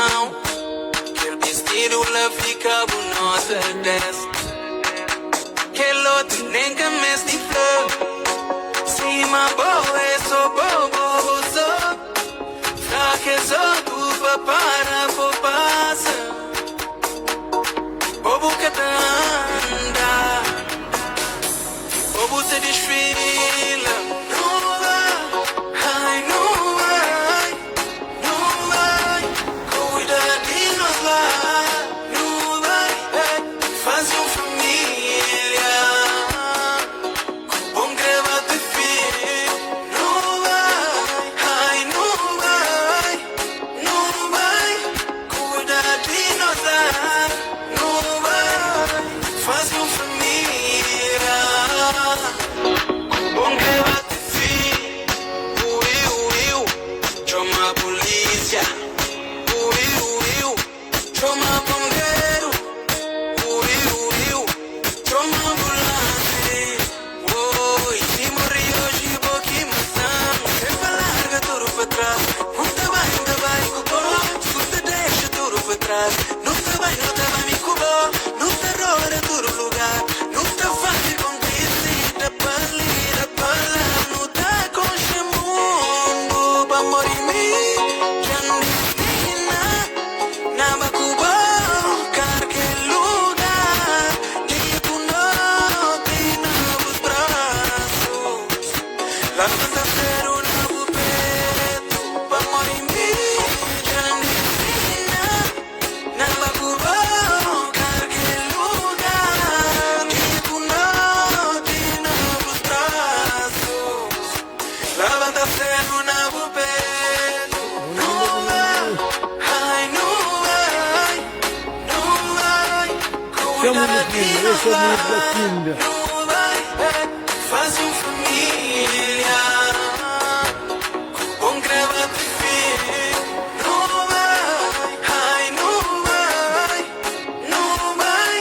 mão. Aquele vestido lá ficava o nosso desce. Aquele outro nem camisa de flor. Cima boa, eu sou bobo, sou. Fraquezou, tu para, for passa. Bobo que anda. Bobo se desfila. Não vai, ai, não vai. Não vai, cuida de nós lá. Não vai, faz família. Com bom greva de filho. Não vai, ai, não vai. Não vai, cuida de nós lá. Não vai, faz família. Com bom greva de filho. Will, chama a polícia. Will, chama bombeiro. Will, chama ambulância. Oi, se morri hoje, vou que maçã. Sempre larga tudo pra trás. Não vai me culpar. Se te deixa tudo pra trás. Não te vai me culpar. Não te roda todo lugar. Não te vai conquistar. Da palha, não tá com chamundo. Pra morir me, já não na Bacuba, carque lugar, tipo noite novos braços, lá vas a ser um novo peito, pra morir me, já não na Bacuba, carque lugar, tipo noite novos braços, lá vas a ser um novo peito, não vai, ai não vai, não vai, Chama cuida de de Kinda, nós esse é o nome da lá, Kinda. não vai, faz família, com bom greva de filho, não vai, ai não vai, não vai,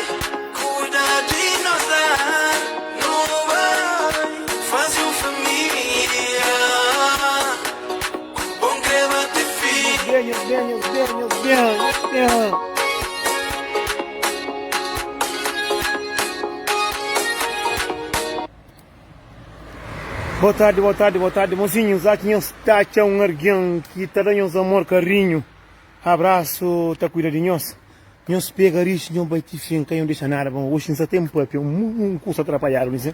cuida de nós lá, não vai, faz família, com bom greva de filho. Venham. Boa tarde, mocinhos. Aqui está um arguião que taranhos amor, carinho. Abraço, tá cuidadinhos. Nós pega isso, não vai te fincar, não deixa nada. Hoje não tem papo, um curso atrapalhado, né?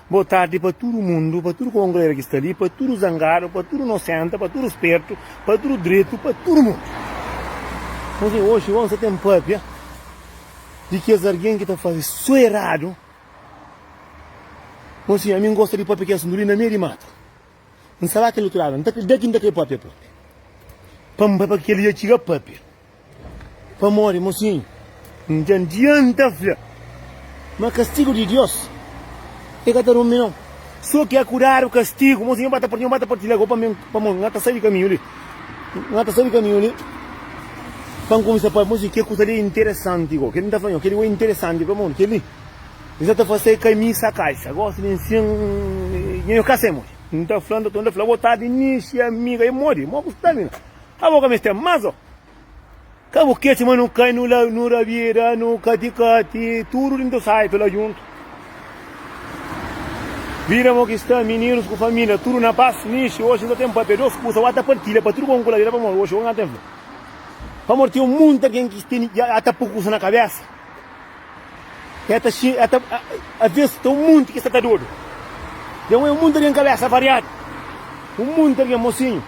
Boa tarde para todo mundo, para todo o galera que está ali, para todo zangado, para todo inocente, para todo esperto, para todo direito, para todo mundo. Mas hoje vamos ter papo, de que alguém que está fazendo isso errado. Mas a mim gosta de papo que é assim, na meio de mato. Não sabe aquele outro lado, não está aquele papo. Para que ele ia tirar papo. Para morrer, mocinho. Não adianta, filha. Mas castigo de Deus. É que não. Só que é curar o castigo. Mocinho, bata por ti, leva para mim. Não está saindo caminho ali. Para começar para mocinho, que coisa ali interessante. Que ele está falando, que ele é interessante para mim. Que ele está fazendo caminho a caixa. Gosta de ensinar. Eu casemos. Não está falando, boa tarde, início, amiga, e morre. Morre, está vindo. A boca me está mais, ó. Cabo que se mano cai no raviera, no caticati, tudo lindo sai pela junto. Viramos que está meninos com família, tudo na paz, nisso, hoje não tem papel, dois cursos, até partilha, para tudo com coleira, para hoje não tem. Para morrer um mundo que tem até pouco na cabeça. Até a vez tem um mundo que está doido. Tem um mundo de cabeça variado. Um mundo de mocinho.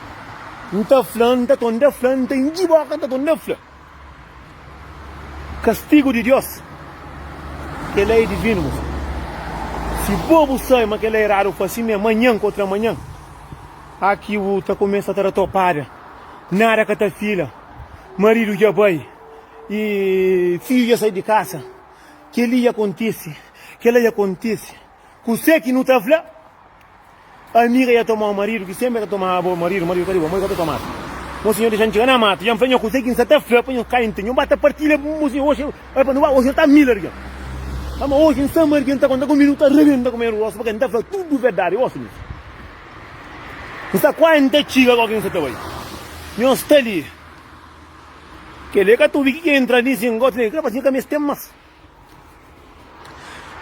Não está falando, está falando, está em boca, está falando. Castigo de Deus. Que ele é divino. Se bobo sai, mas que ele é raro, assim amanhã contra amanhã. Aqui o tá começa a ter a topada. Nada que tá filha. Marido já vai. E filho já sai de casa. Que ele acontece. Você que não está falando. A amiga ia tomar o marido, que sempre ia tomar o marido que ia tomar. O senhor deixa chegar na mata, já me consegue em Santa Fé, põe o cainte, não bate a partilha, hoje está Miller. Mas hoje em São Marquinhos está com minutos, arrebenta com o osso, porque não está tudo verdade, osso. Não está quase chica com alguém que está aí. Não está ali. Que lega tu vi que entra nisso em gosto, que assim que me temas.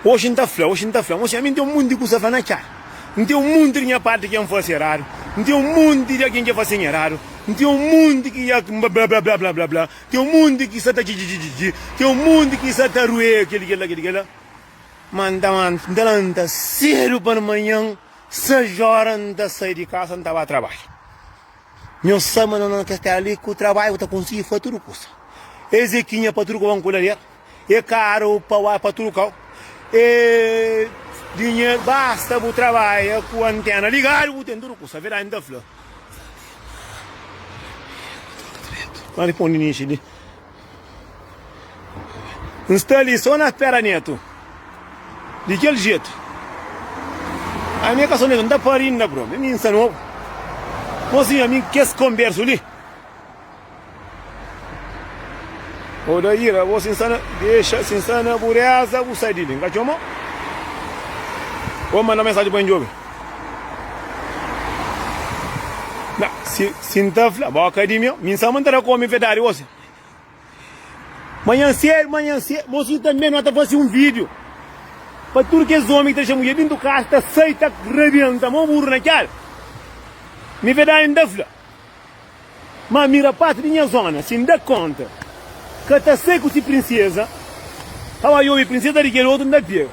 Hoje não tá flor, mas a mim tem mundo de coisa para nachar. Não tem mundo de minha parte que é faz errado. Não tem mundo de alguém que faz errado. Não tem mundo que é blá blá blá blá blá blá. Tem mundo que está tem mundo que está ruê, aquele. Manda, delanta, cedo para amanhã, 6 horas da sair de casa, não estava a trabalho. Meu sama não quer estar ali com o trabalho, está conseguindo fazer tudo coisa. Ezequinha para tudo que vão colher, é caro para tudo que é dinheiro basta para o trabalho, com a antena ligada, o tem tudo coisa, verá ainda flor. Quando põe nisso ali, não está ali só na espera neto. De que jeito? A minha casa não está parindo, bro. Me ensinou. Mas a mim que converso ali. O daí, você ensina, deixa, se ensina bureza, você sai dele. Engatou, mo? Vou mandar mensagem para o Enjobe. Não, se não está falando, boa academia, me ensina a mandar como verdade, você. Manhã cedo, você também não está fazendo vídeo. Para tudo que os homens deixam mulher dentro do carro, está sai, está rebenta, mão burro na cara. Me vê dar em dafla. Mas mira parte da minha zona, se não dá conta. Que está sai com si princesa. Estava eu e princesa de que outro não dá pego.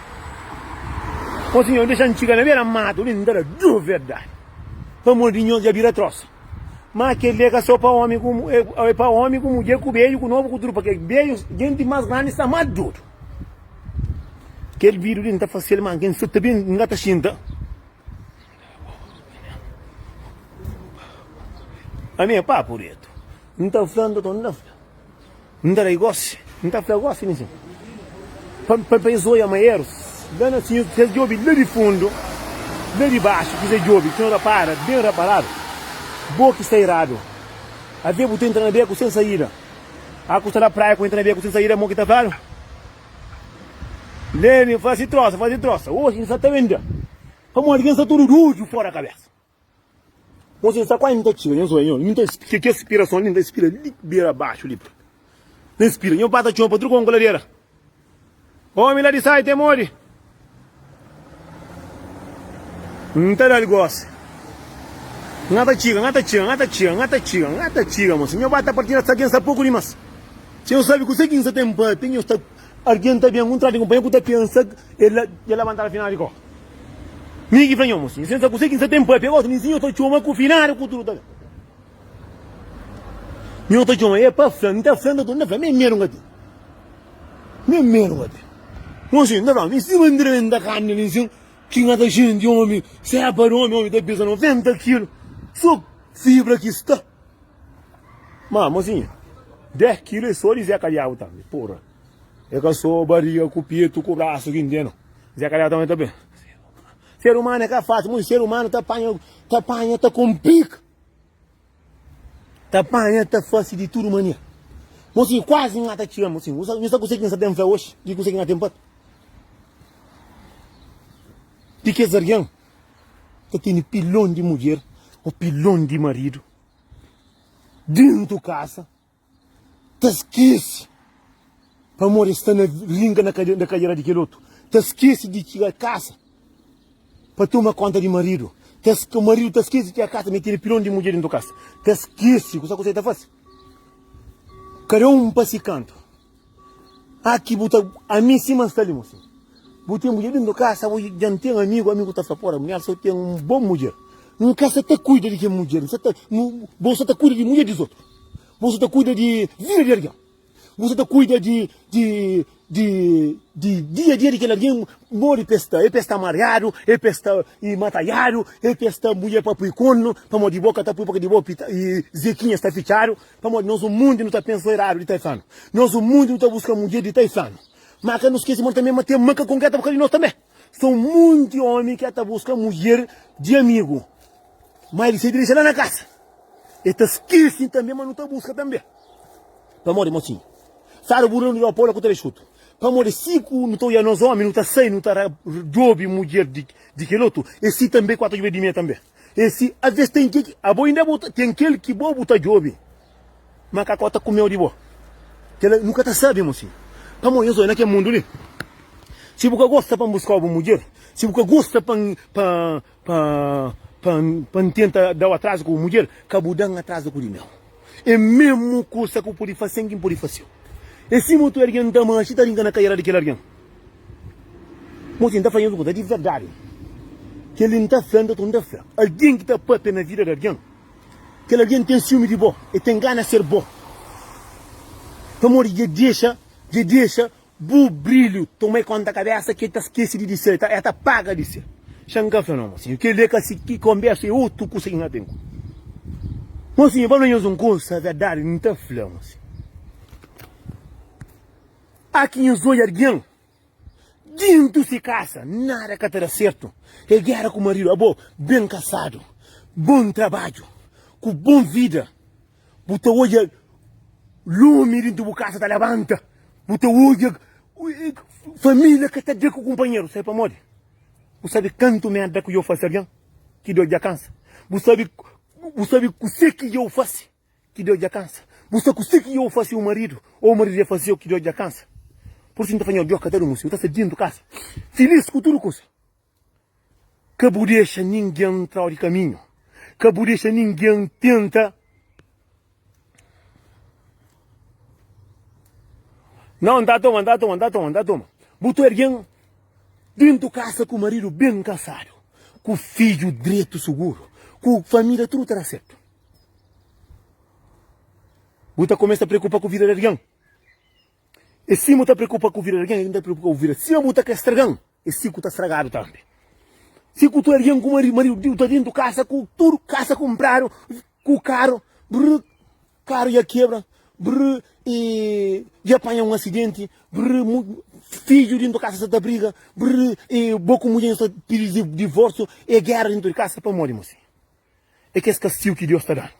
O senhor deixa antiga na beira, mata, não dá de verdade. Para morrer já vira troço. Mas aquele é só para homem, para homem, com mulher, com beijo, com novo, com tudo. Porque beijo, gente mais grande está mais duro. Aquele vírus não está fácil, mas quem está bem, não está sinta. A minha pá por isso. Não está falando, não está. Não está negócio, não está falando negócio, nisso. Para pessoas amanheiros, dando assim, você joga lá de fundo, lá de baixo, que você joga, que não repara, bem reparado. Boa que está errado. A ver você entra na beca sem saída. A custa da praia, quando entra na beca sem saída, é que está falando. Lênin, faz troça. Hoje, não está vendo. Como alguém está tudo rujo fora da cabeça. Você está quase não está tirando, não está que inspiração, não está inspirando, libera abaixo, livro. Não inspira, não bata chão para tudo com goleira. Homem lá de sai, tem mole. Não está dando negócio. Ngata chiga, moço. Meu bata partida está aqui nessa pouco de mas. Se eu sabe que você que tem tempo, tem está alguém está bem encontrado de companhia que está pensando ele levantar a final de gol. Ninguém vai moço. Se você consegue tem tempo, pegou, nem se eu estou chama com final com tudo. Eu estou chama é para frente, está frente do não vai me meram gati. Me meram gati. Moço, não, nem se mandar da carne nem se que ngata gente homem, se é para homem está pesando 90 quilos. Só fibra que está. Mas, mocinho, 10 quilos é só de Zé Calhau também, porra. É que eu sou barriga, com o peito, com o braço, que entendo. Zé Calhau também tá bem. Ser humano é que é fácil, muito ser humano tá apanha, tá complica. Tá apanha, tá fácil de tudo, mania. Mocinho, quase não tá tirando, mocinho. Você está conseguindo essa tempo hoje? De conseguir na tempo? De que zargão? Tá tendo pilão de mulher. O pilão de marido dentro da casa, te esquece para morrer estar na língua da cadeira de aquele outro, te esquece de tirar a casa para tomar conta de marido, o marido te esquece de tirar a casa, meter pilão de mulher dentro da casa, te esquece, o que você está fazendo? Cada um para esse canto, aqui bota a mim cima está ali, moço, botei mulher dentro da casa, hoje já não tem amigo está fora, mulher só tem bom mulher. Nunca você te cuida de que mulher, você te cuida de mulher dos outros. Você te cuida de vida de alguém. Você te cuida de dia a dia de que alguém morre e pesta mareado, e pesta e matalhado, e pesta mulher para o icono, para morrer de boca, tá por boca de boca, e zequinha está fichado, para morrer nosso mundo não está pensando errado de taifano. Nosso mundo não está buscando mulher de taifano. Mas que não esquece também, mas tem manca concreta para nós também. São muitos homens que estão buscando mulher de amigo. Mas ele se dirige lá na casa. Ele está esquecendo também, mas não está buscando também. Para morrer, mocinho. Sabe o burro não apoia com o telescuto. Para morrer, 5 não estão aí nos homens, não está 6, não está job mulher de aquele outro. Esse também 4 de meia também. Esse, às vezes tem que, a boa ainda tem aquele que boa botar job. Mas a cota comeu de boa. Que ela nunca tá sabe, mocinho. Para mim, eu sou naquele mundo ali. Se você gosta para buscar uma mulher, se você gosta para tentar dar atraso com a mulher, acabou dando atraso com o dinheiro. É mesmo coisa que pode fazer, quem pode fazer. E se muito alguém está mais, está engana a carreira daquele alguém. Mocinho, está fazendo coisa de verdade. Que ele não está falando, não está falando. Alguém que está próprio na vida de alguém. Que alguém tem ciúme de bom e tem ganas de ser bom. Para morrer, deixa o brilho, tomei conta da cabeça que está esquecido de ser, está paga de ser. Xanga fenômeno, assim, que ele que conversa e outro coisa que não tem. Mocinho, para nós um coisa, a verdade, não está falando, assim. Aqui em Zoiarguian, dentro se casa, nada que terá certo. É guerra com o marido, bem casado, bom trabalho, com boa vida. Você olha, lume dentro da casa da levanta. Você olha, família que está de com o companheiro, sabe para morrer. Você sabe quanto merda que eu faço alguém? Que deu de cansa. Você sabe o que eu faço? Que deu de cansa. Você sabe o que eu faço o marido? Ou o marido ia fazer o que deu de cansa. Por isso não está fazendo jogo, você está sediando do casa. Feliz com tudo coisa. Que não deixa ninguém entrar de caminho. Que não deixa ninguém tenta. Não, anda toma. Botou alguém dentro de casa com o marido bem casado. Com o filho direito seguro. Com a família tudo terá certo. Você começa a preocupar com a vida de alguém. E se você preocupa com a vida de alguém, ainda preocupa com a vida. Se você quer estragar, esse está estragado também. Se você é alguém com o marido está dentro de casa, com tudo, casa comprado, com o carro, carro já quebra, e apanha um acidente, filho dentro de casa está briga, e boca mulher está pedindo divórcio, e guerra dentro de casa para morrer, moço. É que esse castigo que Deus está dando.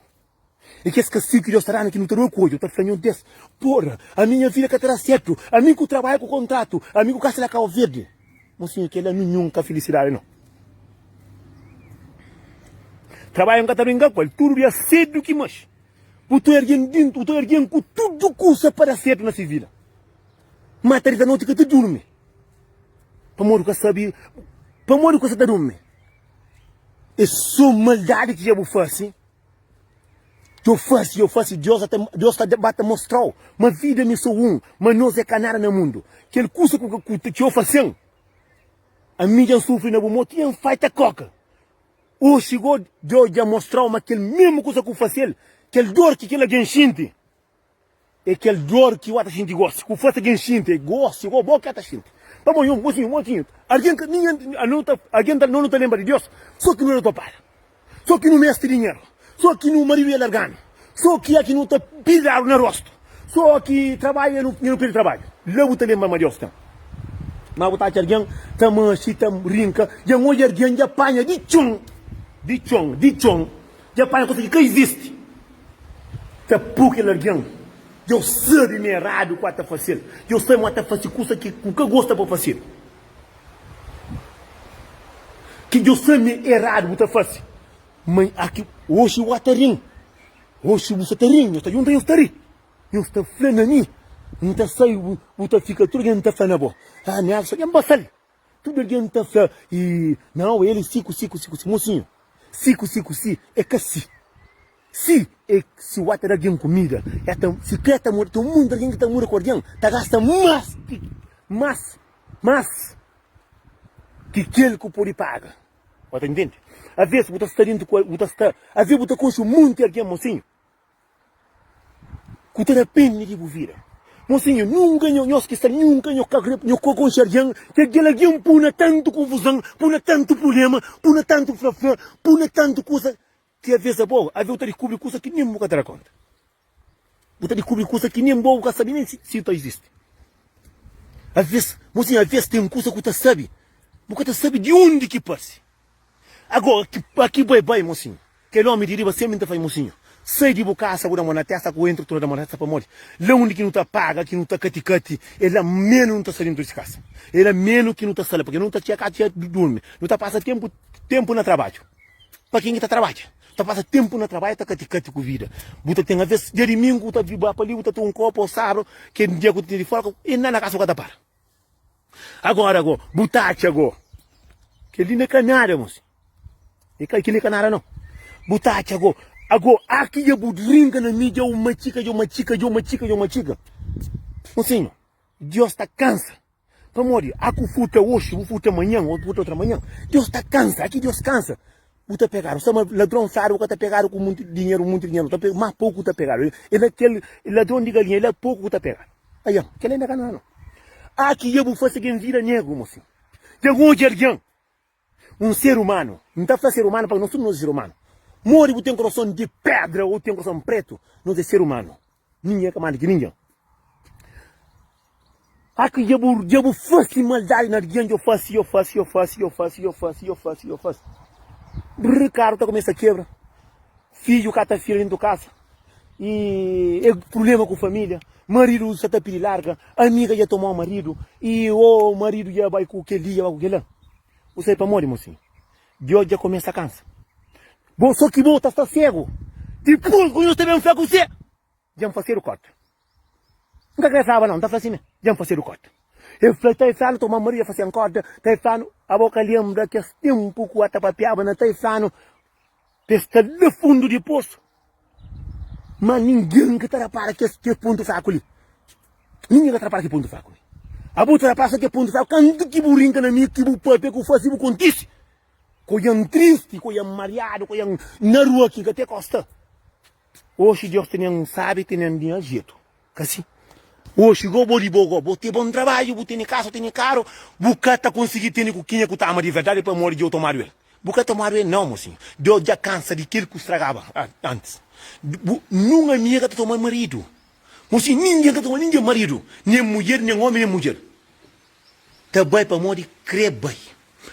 É que esse castigo que Deus está dando, que não tem o coisa, está falando desse. Porra, a minha vida que terá certo, a mim que trabalha com contrato, a mim que casa da Cabo Verde. Mocinho, que ele não nunca felicidade, não. Trabalha em Catarina, tudo é cedo que mais. Você é alguém com tudo coisa para certo nessa vida. Mas a noite que te dorme. Para morrer com sabe, para morrer com essa dorme. É só maldade que eu faço. Eu faço, Deus está mostrando. Mas vida me sou mas nós é canara no mundo. Que ele custa que eu faço. A minha sofre na boa, tinha feita coca. Hoje chegou, Deus já mostrou, mas aquele mesmo coisa que eu faço, aquele dor que ele sente. É aquele dor que o outro gente gosta. Que o faço que sente, gosta, igual boa que está sente. Vamos, mocinho. Alguém não te lembra de Deus, só que não é tua para. Só que não mestre dinheiro. Só que no marido é largando. Só que aqui não está pilhado no rosto. Só que trabalha no pelo trabalho. Logo te lembra de Deus. Mas botar aqui alguém, está mancha, está rinca, já olha alguém, já apanha de chão. Já apanha coisa que existe. Está pouco alguém. Eu sei de mim errado o que está fazendo. Eu sei que está fazendo coisa que gosta para fazer. Que eu sei me errado o que está fazendo. Mas aqui, hoje eu estou rindo. Hoje você está rindo. Eu estou rindo. Eu estou falando a mim. Não está saindo, você fica tudo que não está falando bom. Ah, não, só que é bastante. Tudo que não está falando. E, não, ele, mocinho. É que assim. Se o outro alguém comida, se quer estar morto, o mundo alguém que está morto com alguém, está gastando mais que aquele que pode pagar. Você entende? Às vezes você está dentro, às vezes você conhece muito alguém, mocinho. Que te arrepende de vida. Mocinho, nunca eu esqueci, nunca eu conheci alguém, que aquele alguém põe tanto confusão, põe tanto problema, põe tanto flafã, põe tanto coisa. Que às vezes é bom, às vezes você descobre coisas que nem nunca terá conta. Você descobre coisas que nem bom, você sabe nem se isso existe. Às vezes, mocinho, às vezes tem coisa que você sabe, você sabe de onde que passa. Agora, aqui vai, mocinho. Que o homem diria sempre faz, mocinho. Sai de boca, segura a mão na testa, que eu entro toda a mão na testa para morrer. Lá onde que não está paga, que não está cati-cati, ele menos não está saindo de casa. Ele menos que não está saindo, porque não está tia dorme. Não está passando tempo no trabalho. Para quem está trabalhando. tá passa tempo no trabalho, tá cati com vida. Buta tem a vez de domingo, tá viva para ali, buta tem um copo ou sábado, que dia que tem de fora, e não na casa que tá para. Agora, butacha, que ali na canária, moço. E que ali canária não. Butacha, aqui é budringa na mídia, uma chica. Mocinho, Deus tá cansa. Pamori, aku futa hoje, vou futa amanhã, ou futa outra manhã. Deus tá cansa, aqui Deus cansa. Buta pegaram, só ladrão sabe que tá pegaram com muito dinheiro, mas pouco tá pegaram. Ele é aquele ladrão de galinha, ele é pouco tá pegaram. Aí, aquele ainda canal. Aqui eu vou fazer quem vira nego, mocinho. Chegou o jardim. Um ser humano, não tá falando ser humano, porque nós somos ser humano. Mori, tem um coração de pedra ou tem um coração preto, não é ser humano. Ninguém é camada de ninguém. Aqui eu vou fazer maldade na gente, eu faço. Ricardo tá começa a quebra. Filho cata filho dentro de casa. E é problema com a família. Marido já tá piri larga. Amiga já tomou o marido. E o marido já vai com aquele, Você é para morrer, mocinho. Deus já começa a cansa. Só que volta está cego. Depois, quando eu também falo com você, já me fazer o corte. Nunca crescava não, tá fazendo assim, já me fazer o corte. Eu falei, tá falando, tomar Maria fazendo corte, tá falando, a boca lembra que esse tempo que o atapapiava, não tá falando, está no fundo de poço. Mas ninguém que atrapalha que ponto fraco ali. Ninguém que atrapalha que ponto fraco ali. A boca atrapalha que ponto fraco, quando que burinca na minha, que o papai que eu fazia, eu contisse. Coiam triste, coiam mareado, coiam na rua aqui, que até costa. Hoje Deus tem sabe, tem um jeito. Assim. Hoje, vou ter bom trabalho, vou ter casa, tem caro, vou conseguir ter coquinha que tá de verdade para morrer de eu tomar ele. Vou tomar ele não, mocinho. Deus já cansa de aquilo que estragava antes. Não é minha que tá tomando marido. Mocinho, ninguém que toma ninguém marido. Nem mulher, nem homem, nem mulher. Tá bem para morrer, crê bem.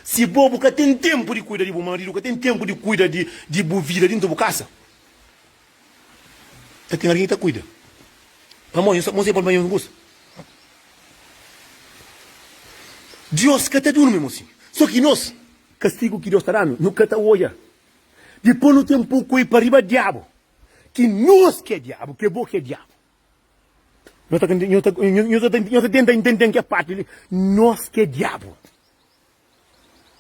Se bobo que tem tempo de cuidar de bom marido, que tem tempo de cuidar de boa vida dentro da casa. Tem alguém que cuida. Vamos ir para o banho. Deus que te dorme, mocinho. Só que nós, castigo que Deus está dando, nunca te olha. Depois no tempo que ir para riba diabo. Que nós que é diabo, que vou que é diabo. Eu estou tentando entender que é parte dele. Nós que é diabo.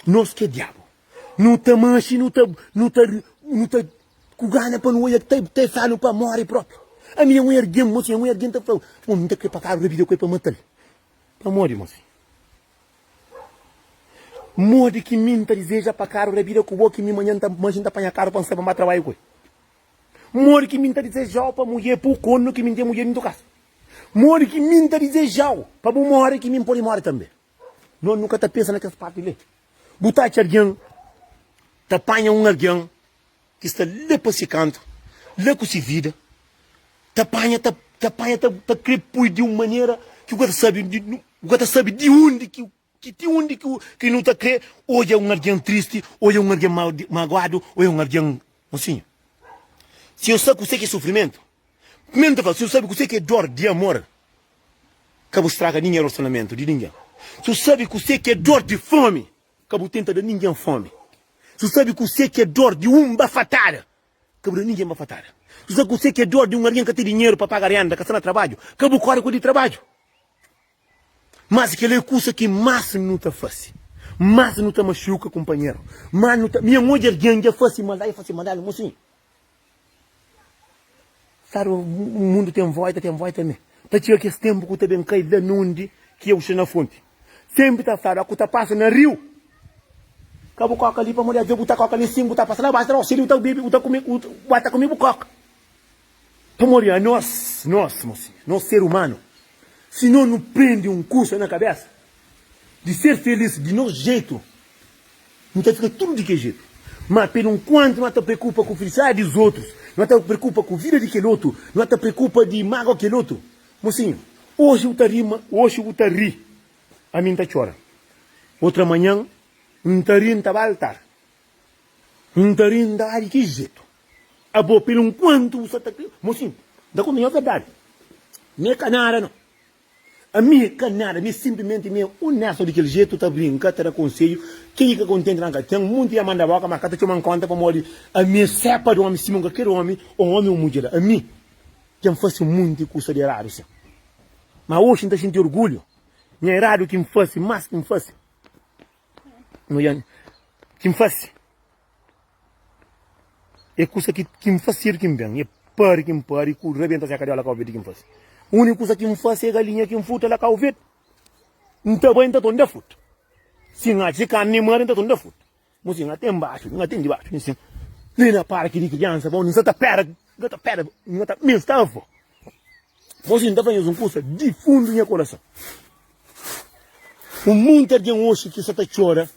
Nós que é diabo. Não te manche, não te cugana para não olhar, te falo para morrer próprio. A minha mulher de moça, a mulher de falou, não tem que para cá, rápido, que para matar. Para morrer, moça. Morre que me deseja para cá, rápido, que o que me manhã tá manjando para caro para saber mais trabalho com. Morre que me deseja para mulher, para o cono que me tem mulher em tua casa. Morre que me deseja para morrer que me pode morrer também. Não nunca tá pensando naquelas partes ali. Botar alguém, te apanha alguém que está lá para esse canto, lá com essa vida. Te apanha, crepui de uma maneira que o cara sabe de onde que não te crê. Hoje é alguém triste, hoje é alguém magoado, hoje é alguém assim. Se eu sei que você que é sofrimento, se eu sei que você que é dor de amor, acabo estraga ninguém relacionamento de ninguém. Se eu sabe que você que é dor de fome, acabo tenta de ninguém fome. Se eu sabe que você que é dor de bafatada, acabo de ninguém bafatada. Se você que é dor de alguém que tem dinheiro para pagar renda, que está no trabalho, acabou corre com o trabalho. Mas aquela coisa que mais não te faz, mais não te machuca, companheiro. Mas não te... Minha mulher já faz maldade, mocinho. Sabe, o mundo tem voz também. Para tirar que esse tempo que também cai lá onde que eu estou na fonte. Sempre está falando, que está passando no rio. Acabou coca ali para mulher, eu botar coca ali em cima, botar passando lá, basta o filho, botar comigo coca. Para morrer, nós, mocinho, nós ser humano, se não prende um curso na cabeça, de ser feliz de nosso jeito, não fica tudo de que jeito. Mas por enquanto não te preocupa com a felicidade dos outros, não te preocupa com a vida de aquele outro, não te preocupa de mágoa aquele outro. Mocinho, hoje eu te ri, a mim te chora. Outra manhã, não te ri, não te vai altar. Não te ri, não te vai de que jeito. A boa, por enquanto, você está... Mocinho, dá comigo a verdade. Não é canara, não. A mim, canada, a mim simplesmente me honesto daquele jeito, tá brincando, tá conselho. Quem é que contente na casa? Tem um monte de amanda boca, mas cada uma conta para morrer. A mim, sepa do homem, se não quer homem, ou homem ou mulher. A mim, quem fosse muito custa de errado, sim. Mas hoje não senti orgulho. Não é errado que me fosse, mas que me fosse. Não é? Que me fosse. É coisa que me fazer que me vem. É pare que me pare, que rebenta se a cadeia lá com o que me fosse. A única coisa que me faz é a galinha que me futa lá com o vento. Não está bem, está todo de futa. Se não se carne mora, está todo de futa. Mas se não tem embaixo, não tem debaixo. Assim, nem na parque de criança, não está pera, não está pera, não está mesmo, está avó. Você não está fazendo um curso de fundo no meu coração. O mundo de hoje que você está chora,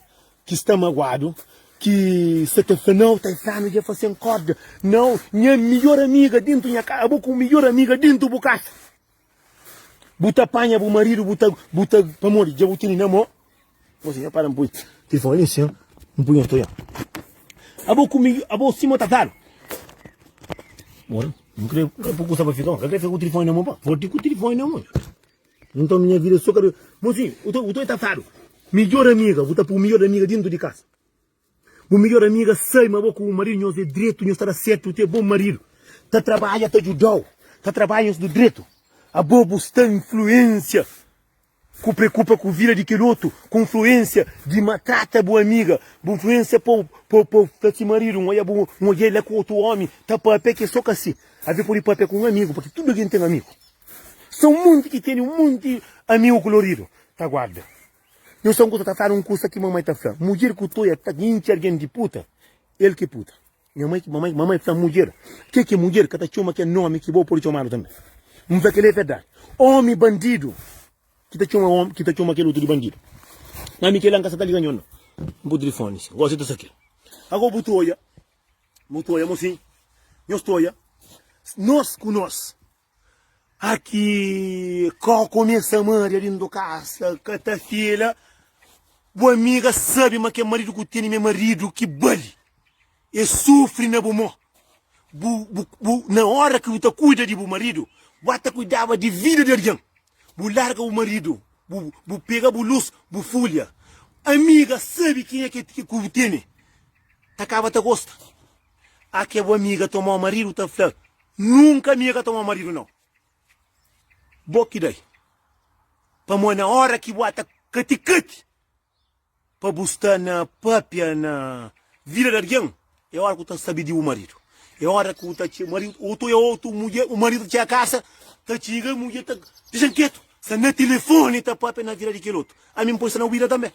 que está magoado, que você está falando, está falando de fazer corda. Não, minha melhor amiga dentro da minha casa, com a melhor amiga dentro do casa. Buta panha pro marido, buta para morrer, já botei na mão. Você já para um pouco. Te falei assim, um pouquinho estou já. Abo comigo, abo cima tá caro. Bora, não creio que pouco sabe ficar, não creio que o telefone na mão, pá. Vou ter com o telefone na mão. Então minha vida só quero, mocinho, o teu tá caro. Melhor amiga, buta pro melhor amiga dentro de casa. O melhor amiga sai, mas com o marido não é direito, não está certo, tem bom marido. Tá trabalha, tá ajudou, tá trabalhando do direito. A bobo está influência, que preocupa com a vida de aquele outro, com influência de matar a boa amiga, com influência para esse marido, uma mulher com outro homem, tá para pé que só que assim, a ver por ir para pé com um amigo, porque tudo alguém tem amigo. São muitos que têm um monte de amigo colorido, tá guarda. Não são coisas que tá falando um curso que mamãe tá falando. Mulher que tu é, tá guinte alguém de puta, ele que puta. Mamãe fala mulher. Que é mulher? Que tá chama que é nome que vou por chamar também. Não vê que ele é verdade. Homem bandido. Que tá chama aquele outro de bandido. Na minha que ele está ligando. Um pouco de telefone. Gosto disso aqui. Agora butoia. Butoia, mocinho. Nós com nós. Aqui, qual começa a mãe dentro da casa, que tá filha. Boa amiga sabe, mas que é marido que tem meu marido, que bale. E sofre na bomó. Na hora que você cuida de o marido, você cuidava de vida de alguém. Você larga o marido, você pega a luz, você folha. Amiga sabe quem é que tem. Acaba te gosta. Aqui a boa amiga tomar o marido, tá falando. Nunca amiga tomar o marido, não. Boque daí. Para na hora que você cati-cati. Para buscar na pápia, na vida de alguém, é hora que você sabe de o marido. É hora que o marido, o marido tinha a casa, tá chegando, a mulher tá quieto. Se não telefone, tá pápia na vida daquele outro. A mim pode ser na vida também.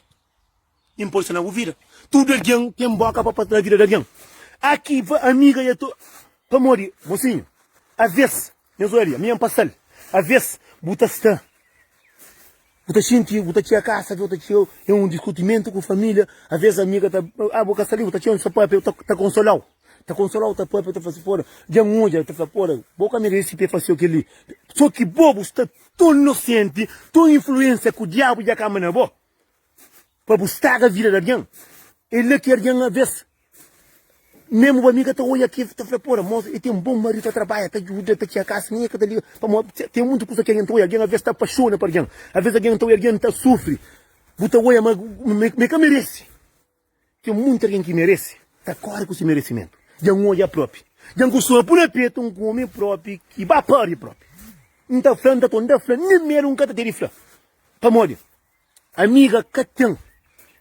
Impulsa na vida. Tudo alguém tem boca para passar na vida de alguém. Aqui, amiga, eu tô. Para morrer, mocinho. Às vezes, minha passagem. Às vezes, você está. Você tinha a casa, você tinha um discutimento com a família. Às vezes a amiga está. Ah, boca saliu, você tinha um sapato, está consolado. Está consolado, está para fazer fora. Já onde, está fora. Boca merece para fazer aquele. Só que bobo está tão inocente, tão influência com o diabo de a cama na boca. Para buscar a vida de alguém. Ele quer alguém às vezes. Mesmo a amiga está olhando aqui, está falando, porra, moça, ele tem um bom marido, está trabalha, está ajuda, está tinha casa, nem é que está ali. Tem muita coisa que alguém está olhando, alguém às vezes está apaixonado por alguém. Às vezes alguém está olhando, alguém está sofre. Você olha, mas me que merece. Tem muita alguém que merece. Está claro com esse merecimento. Já um olha próprio. Já um sua por peito, um homem próprio, que vai para ele próprio. Não está falando, está falando, nem mesmo um cara de falar. Para morrer. Amiga que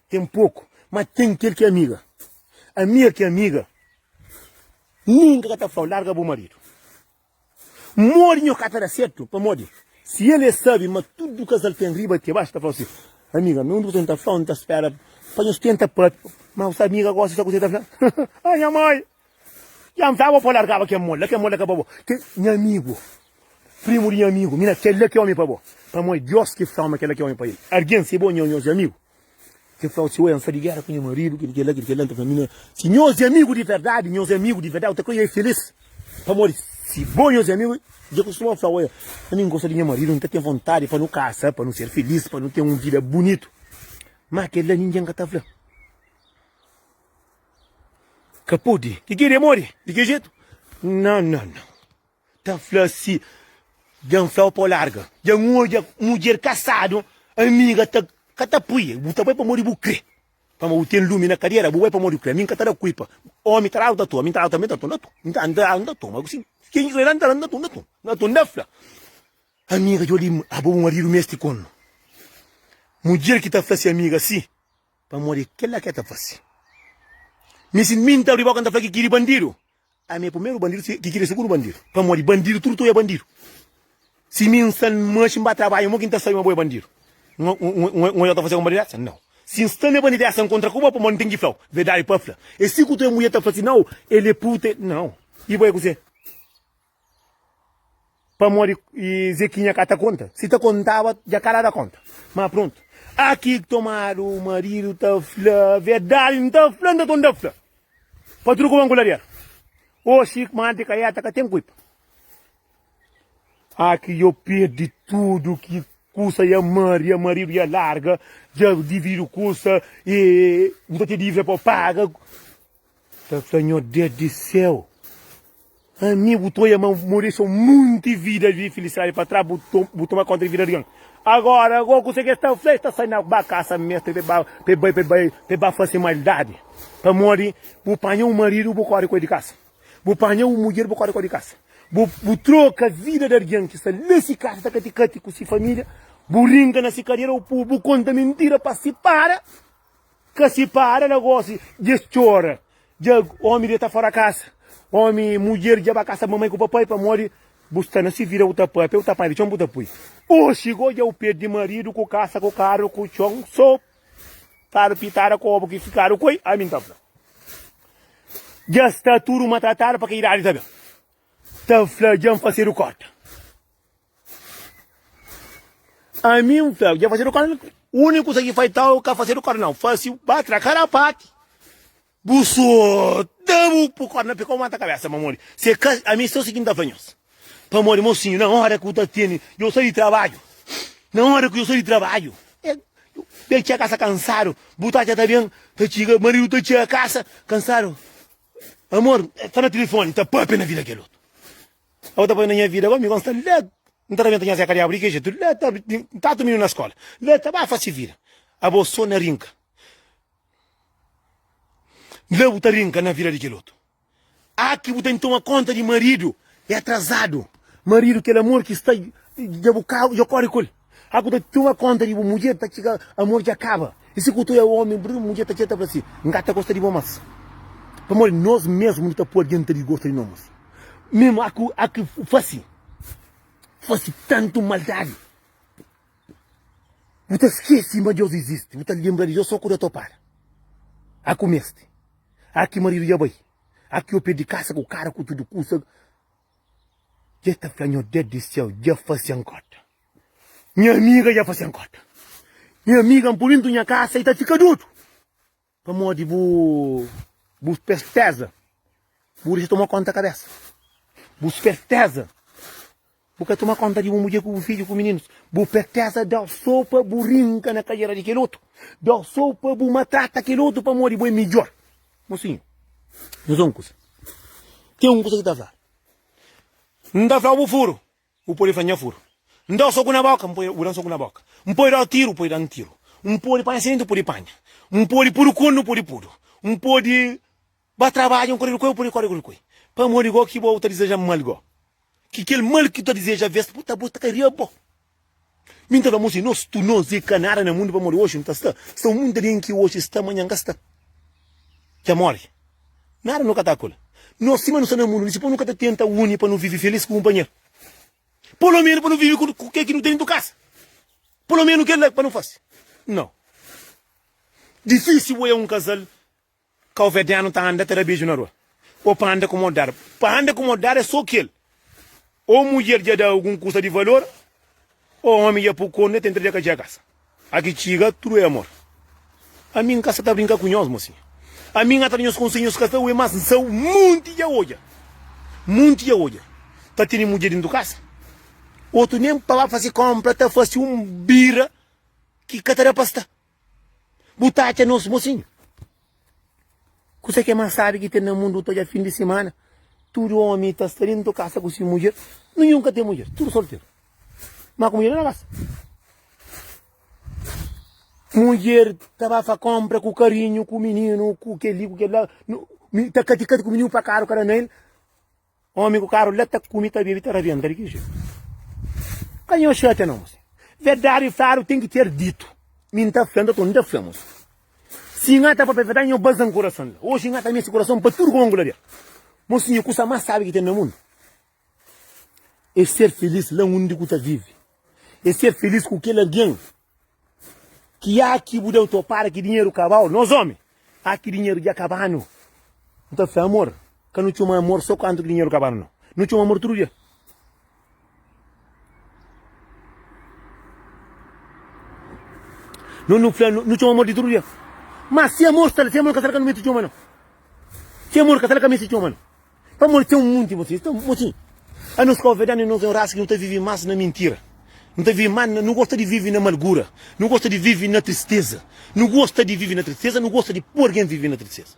tem pouco, mas tem aquele que é amiga. Amiga que é amiga. Nunca está falando, larga o marido. Morinho que está certo, para morrer. Se ele sabe, mas tudo que ele tem riba que basta, fala assim, amiga, não está falando, está espera, faz uns 30 pratos, mas a amiga gosta de você está falando. Ai, minha mãe, já não estava para largar que é mole, que acabou. Meu amigo, primo de amigo, minha aquele que é homem para você. Para mim, Deus que fala aquele que é homem para ele. Alguém se bom, meus amigos. Que fala se eu ando de guerra com meu marido, que lá, família. Se meus amigos de verdade, eu te conheço feliz. Para morrer, se bom, meus amigos, eu costumo falar, olha, eu não gosto de meu marido, não tenho vontade para não caçar, para não ser feliz, para não ter uma vida bonito. Mas aquele lá ninguém está falando. Capude, que queria morrer? De que jeito? Não. Está falando assim, já fel por larga. Já mulher casado, amiga tá puia, buta vai para morrer bucre. Para morrer tem lume na cadeira, vai para morrer bucre. Minha cara cuipa. Homem tá alta tua, minha tá alta também tá tua, minha anda tua, mas assim, quem vai andar anda tua, nafla. Amiga eu li abo marido mesticono. Mulher que tá fazendo amiga assim, para morrer que ela quer tá fazendo. Me sin minta riba kan tá falando que queria bandido. A minha primeiro bandido que queria segundo bandido. Para morrer bandido tudo é bandido. Se me insan machim ba trabalho, mo quinta sai uma boa bandido. Eu tá fazendo uma bandidaça? Não. Se instan é bandidaça contra Cuba, para morrer tem que falar. Verdade pafla. E se que tu é mulher tá fazendo não, ele é puta, não. E vai você. Para morrer e Zequinha cata conta. Se tá contava, já cara da conta. Mas pronto. Aqui tomaram o marido tá fla, verdade não tá fla, não tá onda fla. Para tudo como angularia. O Chico mante caiata que tem cuipa. Aqui eu perdi tudo que custa e a marido ia larga, já divido custa e não te livre para pagar. Tá Senhor Deus do céu. A mim botou a mão morrer só muita vida de felicidade para trás, botou uma contra a vida de alguém. Agora consegui esta festa, sai na bacaça mestre, para fazer maldade. Para morrer, vou apanhar o marido, vou correr com ele de casa. Vou apanhar o mulher, vou correr com ele de casa. Vou trocar a vida de alguém que está nesse casa, está caticate com sua família. Vou ringar nessa cadeira, vou contar mentira para se para. Que se para, negócio, de chora. De homem está fora da casa. Homem, mulher, já vai casa, mamãe com o papai, para morrer. Buscando se vira o tapai, o tapai de chão, o tapai. Oh, chegou já o pé de marido, com caça, com carro, com chão, só. Para pitar a cobo que ficaram com ele, a mim tá. Já está tudo uma tratada para que irá também. Tá flagando fazer o corte. A mim, já fazer o corte, o único que faz tal que fazer o corte não. Faz o batra, carapate. Buçou, damos pro corte, não pegou mata a cabeça, mamãe. Se a mim sou o seguinte da fanhosa. Para morrer, mocinho, na hora que eu tô tendo, eu saí de trabalho. Na hora que eu saí de trabalho. Eu tinha casa cansado. Botar já tá bem, tá chega, marido tá tinha casa, cansado. Amor, tá no telefone, tá papo na vida aquele outro. A outra põe na minha vida, agora me consta, não tá vendo essa cara de abrir, que tu tá dormindo na escola. Tá vai fazer vira. A bolsa na rinca. Levo tá rinca na vida daquele outro. Aqui você toma conta de marido, é atrasado. Marido, aquele amor que está de bocal, já corre com ele. Agora toma conta de mulher, tá chegando, amor já acaba. E se tu é homem, mulher tá chegando para si, engata gosta de bomas. Amor, nós mesmos não tá por dentro de gosta de nós. Mesmo aqui faz tanto maldade. Você esquece, mas Deus existe. Você lembra de Deus só quando eu topar. Aqui mestre. Aqui marido já vai. Aqui eu perdi casa com o cara, com tudo custa. Já está falando Deus do céu, já fazia cota. Minha amiga já fazia cota. Minha amiga ampulindo minha casa e tá ficando duro. Para modo de certeza. Por isso tomar conta da cabeça. Por certeza. Porque tomar conta de uma mulher com um filho, com meninos. Por certeza dá sopa, burinca na cadeira de aquele outro. Dá sopa, por matrata aquele outro para morrer bem melhor. Mocinho, não são coisa. Tem uma coisa que está a falar. Não dá para o furo. O pode fazer furo. Não dá soco na boca, não pode soco na boca. Não pode dar tiro, pode dar tiro. Não pode panha sendo, pode panha. Não pode puro cono, pode puro. Não pode ba trabalho, pode correr. Para morrer igual que o outro deseja mal igual. Que aquele mal que tu deseja ver, puta carinha bom. Minta vamos ir, nós tu não zica nada no mundo para morrer hoje, não está. São muita gente que hoje está, amanhã gasta. Já morre. Nada nunca está cola. Nós cima não estamos no mundo, se nunca te tenta unir para não viver feliz com o companheiro. Pelo menos para não viver com o que não tem dentro da casa. Pelo menos que ele para não fazer. Não. Difícil é um casal que o verdiano está andando até beijo na rua. Ou para andar acomodar. Para andar acomodar é só aquele. Ou mulher já dá algum custo de valor, ou homem já pouco né tenta de casa. Aqui chega, tudo é amor. A minha casa está brincando com nós, mocinho. A minha está nos conselhos que estão mas são muito de olha. Muito de olha. Está tendo mulher dentro da casa. Outro nem para fazer compra, está fazendo um bira que catara pasta. Botate nosso mocinho. Você que mais sabe que tem no mundo todo fim de semana. Tudo homem está dentro da casa com sua mulher. Nunca tem mulher, tudo solteiro. Mas com mulher na casa. Mulher estava a compra com carinho, com o menino, com aquele lá. Está caticando com o menino para caro, cara nele. Homem com caro, lá está comida, está bebida, está rabiando. Cara, que jeito. Canhão chata não, moço. Verdade, claro, tem que ter dito. Minta fenda, tu não está fama, moço. Se engata para verdade, eu baso no coração. Hoje engata esse coração para tudo com o glória. Mocinho, coisa mais sabe que tem no mundo. É ser feliz lá onde você vive. É ser feliz com aquele alguém. Que há que budeu topar que dinheiro cabal. Nós homens. Há que dinheiro de acabar não. Então foi amor. Que não tinha um amor só quando dinheiro acabar não. Não tinha um amor todo dia. Não tinha um amor de todo dia. Mas se amor está, se amor casar com o meu tio mano. Se amor casar com o meu tio mano. Para amor tem um mundo você. Então, mocinho. A nos convidando nós é um raça que não está vivendo mais na mentira. Não está vivendo mais, não gosta de viver na amargura. Não gosta de viver na tristeza. Não gosta de viver na tristeza, não gosta de pôr alguém viver na tristeza.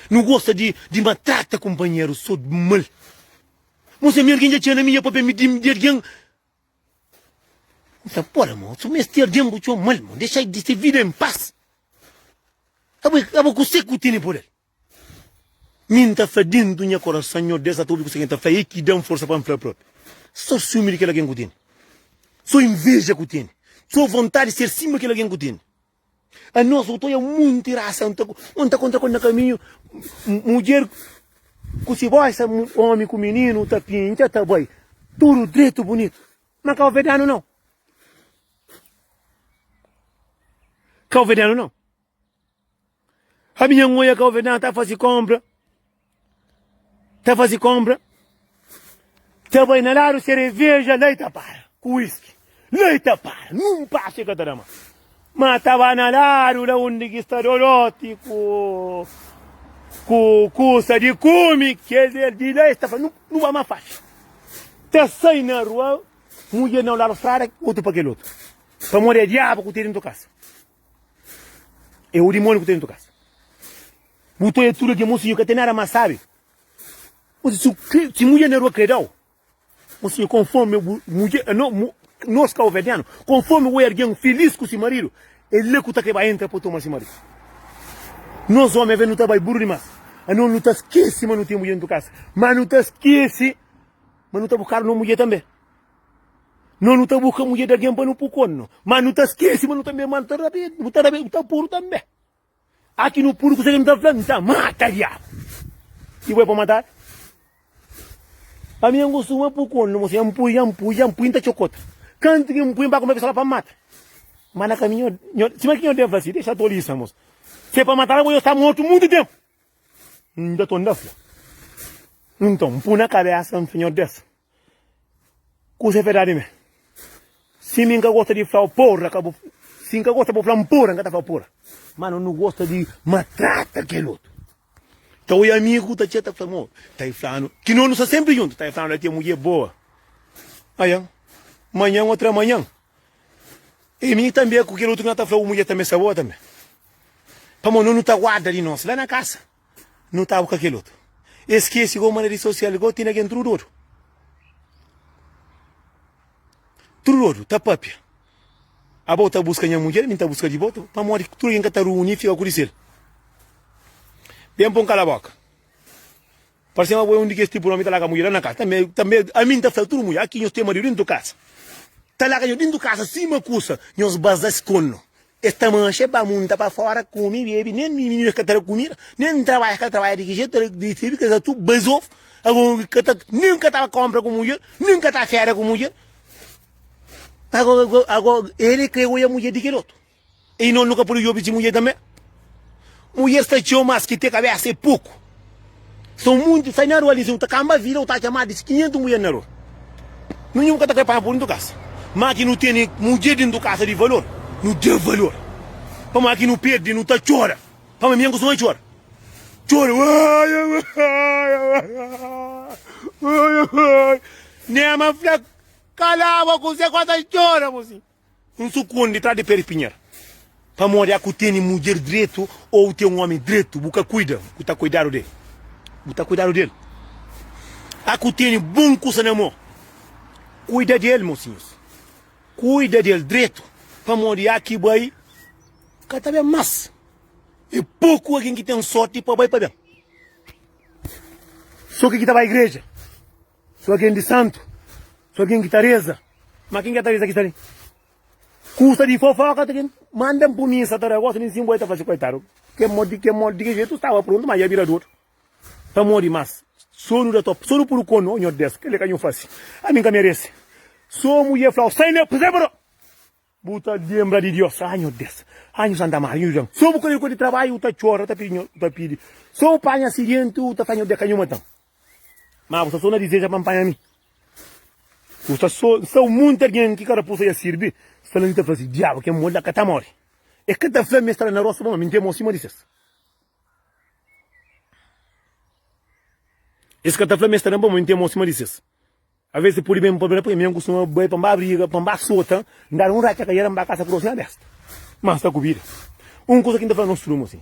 Não gosta de maltratar companheiro, sou de mal. Você me alguém já tinha na minha para me dizer alguém. Então, porra, mano, se me estiver dizendo que eu mal, mano, deixa de ter vida em paz. Abo que você que por ele. Minta fedendo do meu coração, Senhor, dessa tudo que você quer fazer, que dá força para me fazer próprio. Só ciúme que alguém que tem. Só inveja que tem. Só vontade de ser cima que alguém que tem. A nós, eu estou muito raça, não está contra o caminho. Mulher, que se vai, homem com menino, tá pinta, tá boi. Tudo direito, bonito. Mas calvediano não. Calvediano não. A minha mulher calvediana está a fazer compra. Está a fazer compra. Está a inalar cerveja, leite para. Whisky. Leite para. Não passa que caramba. Mas estava a inalar lá onde está Dorothy com custa de come, que é de leite. Não vai mais fácil. Está saindo na rua, mulher não lá no frara, outro para aquele outro. Para morrer diabo que tem dentro da casa. É o demônio que tem dentro da casa. Botou tudo que mocinho que tem nada mais sabe. Se mulher na rua credeu, mocinho, conforme mulher, nós calvedianos, conforme o alguém feliz com o seu marido, ele que está que vai entrar para tomar seu marido. Nós homens não está burro demais. Não está esquece, mas não tem mulher dentro da casa. Mas não está esquece, mas não está buscando uma mulher também. Não está buscando mulher de alguém para não pôr não. Mas não está esquece, mas não está mesmo, está puro também. Aqui no puro que você não está falando, está mata diabo. E vai para matar? A minha gosto uma pouco, não você ampui, tá chocota. Canto que ampui para comer pessoa para matar. Mas na caminho, se mais que eu devo fazer, deixa a toliça, moço. Se é para matar, eu vou estar morto muito tempo. Ainda estou andando. Então, põe na cabeça um senhor desse. Coisa é verdade, mesmo. Se me gosta de falar porra, acabou. Se me gosta de falar porra, não tá porra. Mas não gosta de matar aquele outro. Então o amigo tá falando, falando, que não está sempre junto, tá falando que a mulher boa. Aí, amanhã, outra manhã. E mim também, com aquele outro que não está falando, a mulher também é boa também. Para não está guarda de nós, lá na casa. Não está com aquele outro. Esquece como na rede social, igual tem aqui tudo ouro. Tudo ouro, tá papia. A volta busca a mulher, mim tá busca de volta, para morrer, tudo em que está reunido, fica com isso. Bem bom cala a boca. Parece uma boa onde que este por nome tá lá com a mulher na casa. Também a mim tá falando tudo mulher. Aqui nós temos dentro da casa. Tá lá dentro da casa, cima custa. Nós basas com. Esta mancha para montar para fora, come, bebe, nem menino que tá comida, nem trabalha de que jeito, de tipo que tu basou. Agora nunca tava compra com mulher, nunca tá fera com mulher. Agora ele criou a mulher de que outro. E não nunca por eu pedir mulher também. Mulher está tio mas que tem cabeça é pouco. São muitos, sai na rua ali, tá camba vira, ou tá chamado de 500 mulheres na rua. Não nunca tá preparado por dentro da casa. Mas que não tem mulher dentro da casa de valor, não tem valor. Para que não perde, não tá chora. Para mim, não chora. Chora. Nem uma fleca, calava com você quando chora, mocinho. Um sucunho de trás de peripinhar. Para morrer que tem mulher direito ou tem um homem direito, busca cuida, busca cuidar dele. Busca cuidar dele. A que tem bom coisa na mão. Cuida dele, mocinhos. cuida dele direito. Para morrer aqui, boy. Cada vez mais. E pouco alguém que tem sorte para boy para bem. Só que está na igreja. Só alguém de santo. Só alguém que está reza. Mas quem que está reza aqui está ali? Custa de fofoca, manda por mim essa tarefa, gosta de sim, boita fazer coitado. Que de jeito estava pronto, mas ia virar dor. Para morrer mais. Sono da top, sono por o cono, onde desce, que ele canhou fácil. A mim que merece. Sou mulher flau, sai né, por exemplo. Buta lembra de Deus, anho desce. Anho Santa Maria, João. Sou o coisa de trabalho, tá chora, tá pedindo. Sou o pai acidente, tá fazendo de canhão matão. Mas você só não deseja para apanhar mim. Você sou muito alguém que cara possa servir. Se não te faz diabo que molha que tá morre. É que tá flame estar na roça, mas me temo cima disso. Esse que tá flame estar na bomba, me temo cima disso. A vezes por bem para mim costuma boi para briga, para sota, dar racha que era para casa próxima desta. Mas tá cobida. Coisa que ainda fala nos trumos assim.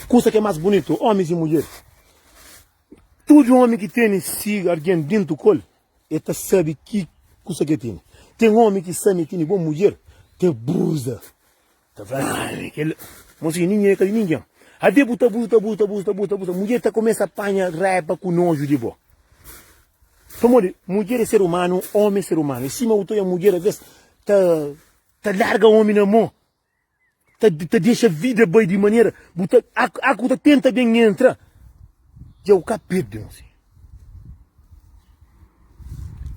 Coisa que é mais bonito, homens e mulheres. Todo homem que tem se alguém dentro do colo, ele sabe que coisa que tem. Tem homem que sabe que tem boa mulher, tem brusa. Tá vendo? Mocinho, ninguém. Até buta. Mulher tá começa a apanhar raiva com nojo de boa. Famore, mulher é ser humano, homem é ser humano. E cima a mulher às vezes tá larga o homem na mão. Tá deixa a vida bem de maneira. A coisa tenta bem entrar. E o capítulo, assim.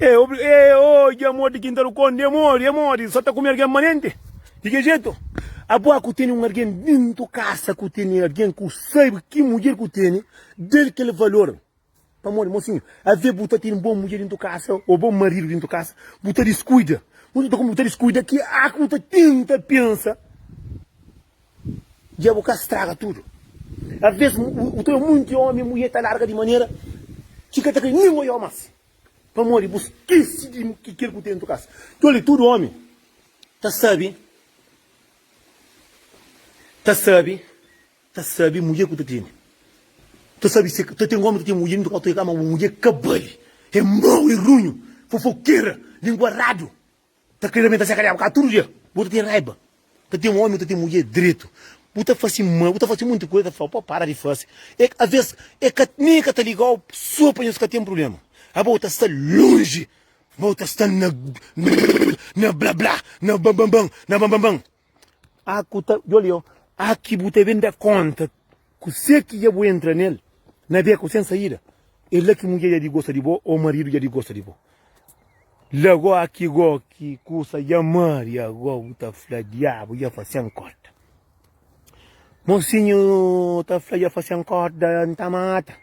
Oh, amor de quinta do conde, amor, só tá comendo alguém manente. De que jeito? A boa que tem alguém dentro da casa, que tem alguém que sabe que mulher que tem, dele que ele valor. Amor, mocinho, a ver buta tem boa mulher dentro da casa, ou bom marido dentro da casa, buta descuida. Buta descuida que a coisa tenta pensa. E a boca estraga tudo. Às vezes, muito homem, mulher tá larga de maneira que tá que nem eu mais. Para morrer, esquece de que quer que tem dentro da casa. Então, ali, tudo homem, tá sabe, mulher que tu tem. Tu sabe, se tu tem um homem que tem mulher, tu tem uma mulher cabale, é mau e ruim, fofoqueira, linguarado. Tá querendo meter essa cara, tudo dia, tu tem raiva. Tu tem um homem, tu tem mulher direito. Buta faz muita coisa, pô, para de fazer. Às vezes, que nem que tá ligado, só para isso que tem problema. A bota está longe, a bota está na blá blá, na bam bam. A cuta, olha, aqui buta vem da conta, que se que eu vou entrar nele, na beca sem saída, ele é que mulher já gosta de boa, ou marido já gosta de boa. Logo aqui, que coisa, já maria, buta fla diabo, já faz sem corta. Mocinho, tá fla já faz sem corta, não tá mata.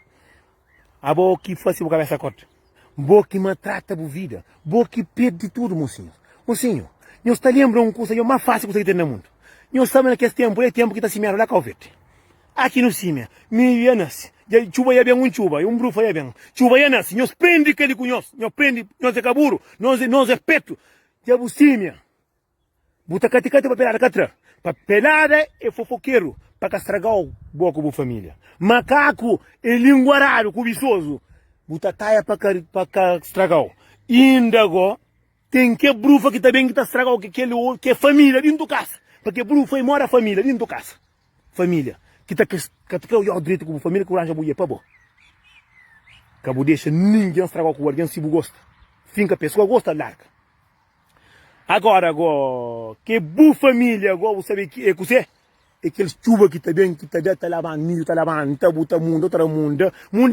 A boa que faz o cabeça corta. Boa que maltrata a vida. Boa que perde tudo, mocinho. Mocinho, não está lembrando uma coisa mais fácil que você tem no mundo. Não sabe que esse tempo é tempo que está se lá com o verde. Aqui no cima, me nasce. Chuva é bem chuva, brufa é bem. Chuva é nasce, nós prende que ele conhece. Nós prende, nós é caburo, nós é peto. Já bucimia. Buta caticate para pelar a catra. Para pelar é fofoqueiro. Para estragar o boco da família. Macaco é linguarário, cobiçoso. Buta taia para estragar. Índago tem que brufa que também está estragar que é família dentro da casa. Porque brufa e mora a família dentro da casa. Família. Que o direito como família que arranja mulher para boa. Cabo deixa ninguém estragar com alguém se gosta. Finca a pessoa gosta, larga. Agora, que boa família, agora você sabe que é você. É aquele chuva que também que tá lavando milho, tá lavando, tá bota outra mundo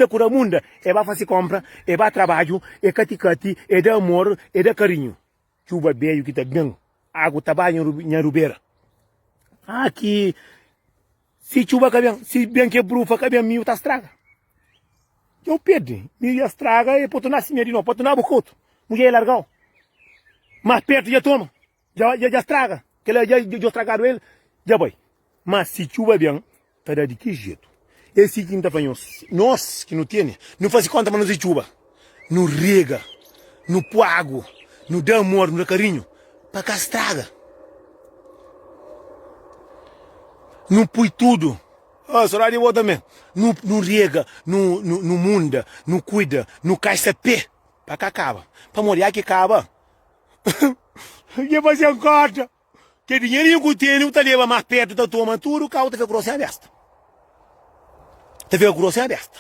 cura mundo. É para fazer compra, é para trabalho, é cati, é de amor, é de carinho. Chuva bem que tá bem. Água tá bem em rubeira. Aqui, se chuva cabem, se bem que brufa cabem, milho tá estraga. Eu perdi, milho estraga e pode nascer de novo, pode nascer bocoto. Mulher é largão. Mas perto já toma, já estraga. Que ele já estragaram ele, já vai. Mas se chuva bem, tá de que jeito? Esse que tá fazendo, nós que não tem, não faz conta mas não se chuva. Não rega, não põe água, não dá amor, não dá carinho, para cá estraga. Não põe tudo. Será de boa também. Não rega, não munda, não cuida, não caixa pé, para cá acaba. Para morrer que acaba. E vai ser corta. Que dinheirinho que tem, não tá leva mais perto da tua matura, o carro tá ficando grossa e aberta. Tá ficando grossa e aberta.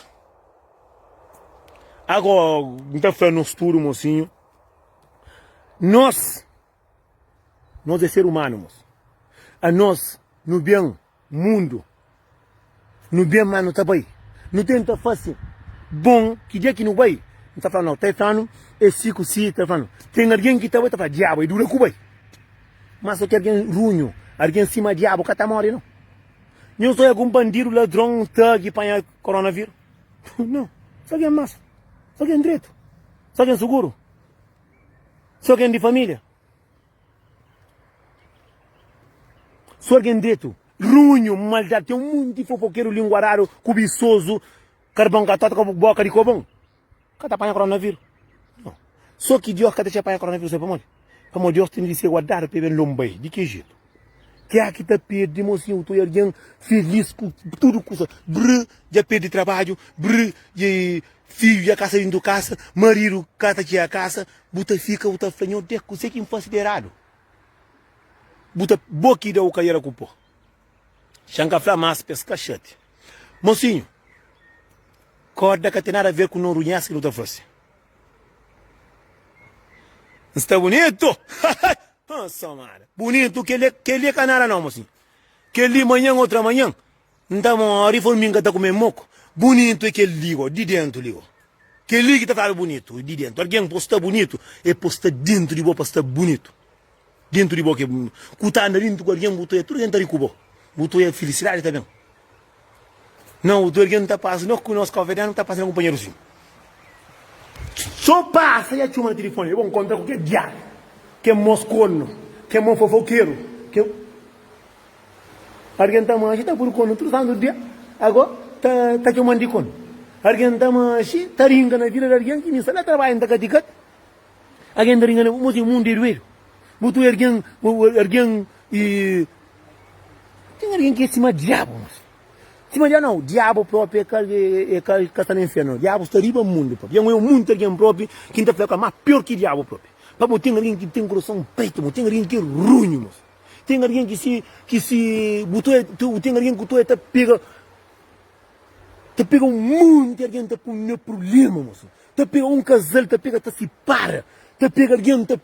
Agora, não tá falando no futuro, mocinho. Nós é ser humano, moço. A nós, no bem, mundo, no bem, mano, tá bem. Não tenta fazer bom, que dia que não vai. Não tá falando, não, tá falando, é cico, sim, tá falando. Tem alguém que tá falando, diabo, e dura com vai. Mas só que alguém ruim, alguém cima diabo, que tá morrendo, não. Não sou algum bandido, ladrão, thug, panha coronavírus. Não, só alguém massa. Só alguém direito. Só alguém seguro. Só alguém de família. Só alguém direito. Runho, maldade. Tem um monte de fofoqueiro, linguararo, cobiçoso, carbão catado com boca de cobão. Cada apanha coronavírus. Não. Só que Deus cada te apanha coronavírus, sabe para como Deus tem de ser guardado para ver lombai. De que jeito? Que aqui tá perdido, mocinho, tu alguém feliz com tudo coisa. Já perde trabalho, de filho já casa indo casa, marido cata que a casa, buta fica, buta flanhão, deco, sei que considerado. Buta boqui da o caieira com pó. Xanga flamas pesca chate. Mocinho, corda que tem nada a ver com o norunhas que não tá fácil. Está bonito? Nossa, mara. Bonito que ele é canara não, mocinho. Que ele manhã, outra manhã. Então, a reforminga tá comendo moco. Bonito é que ele liga, de dentro liga. Que ele que tá falando bonito, de dentro. Alguém posta bonito, é posta dentro de boa, posta bonito. Dentro de boa que é bonito. Cutando dentro com alguém, botou tudo dentro de cubo. Botou a felicidade também. Não, o alguém não tá passando, não, com o nosso café não tá passando um companheiro assim. Só passa e a chuma no telefone. Eu vou encontrar qualquer diabo. Que é moscono, que é fofoqueiro. Que alguém tá mais, tá por cono, tudo dando dia. Agora, tá chamando de cono. Alguém tá mais, tá ringa na vida de alguém que nem sabe trabalhar em Tacaticat. Alguém tá ringa na mundo de ruído. Botou alguém e... Tem alguém que é cima diabo, mas... Cima diabo não, diabo próprio é que está no inferno. Diabo está riba mundo, próprio. E é um mundo alguém próprio que ainda fica mais pior que diabo próprio. Papo, tem alguém que tem coração peito, tem alguém que é ruim, moço. Tem alguém que se botou, tem alguém que tu pega um monte de alguém que põe no problema, moço. Tu pega um casal, tu pega, tu se para. Tu pega alguém, tu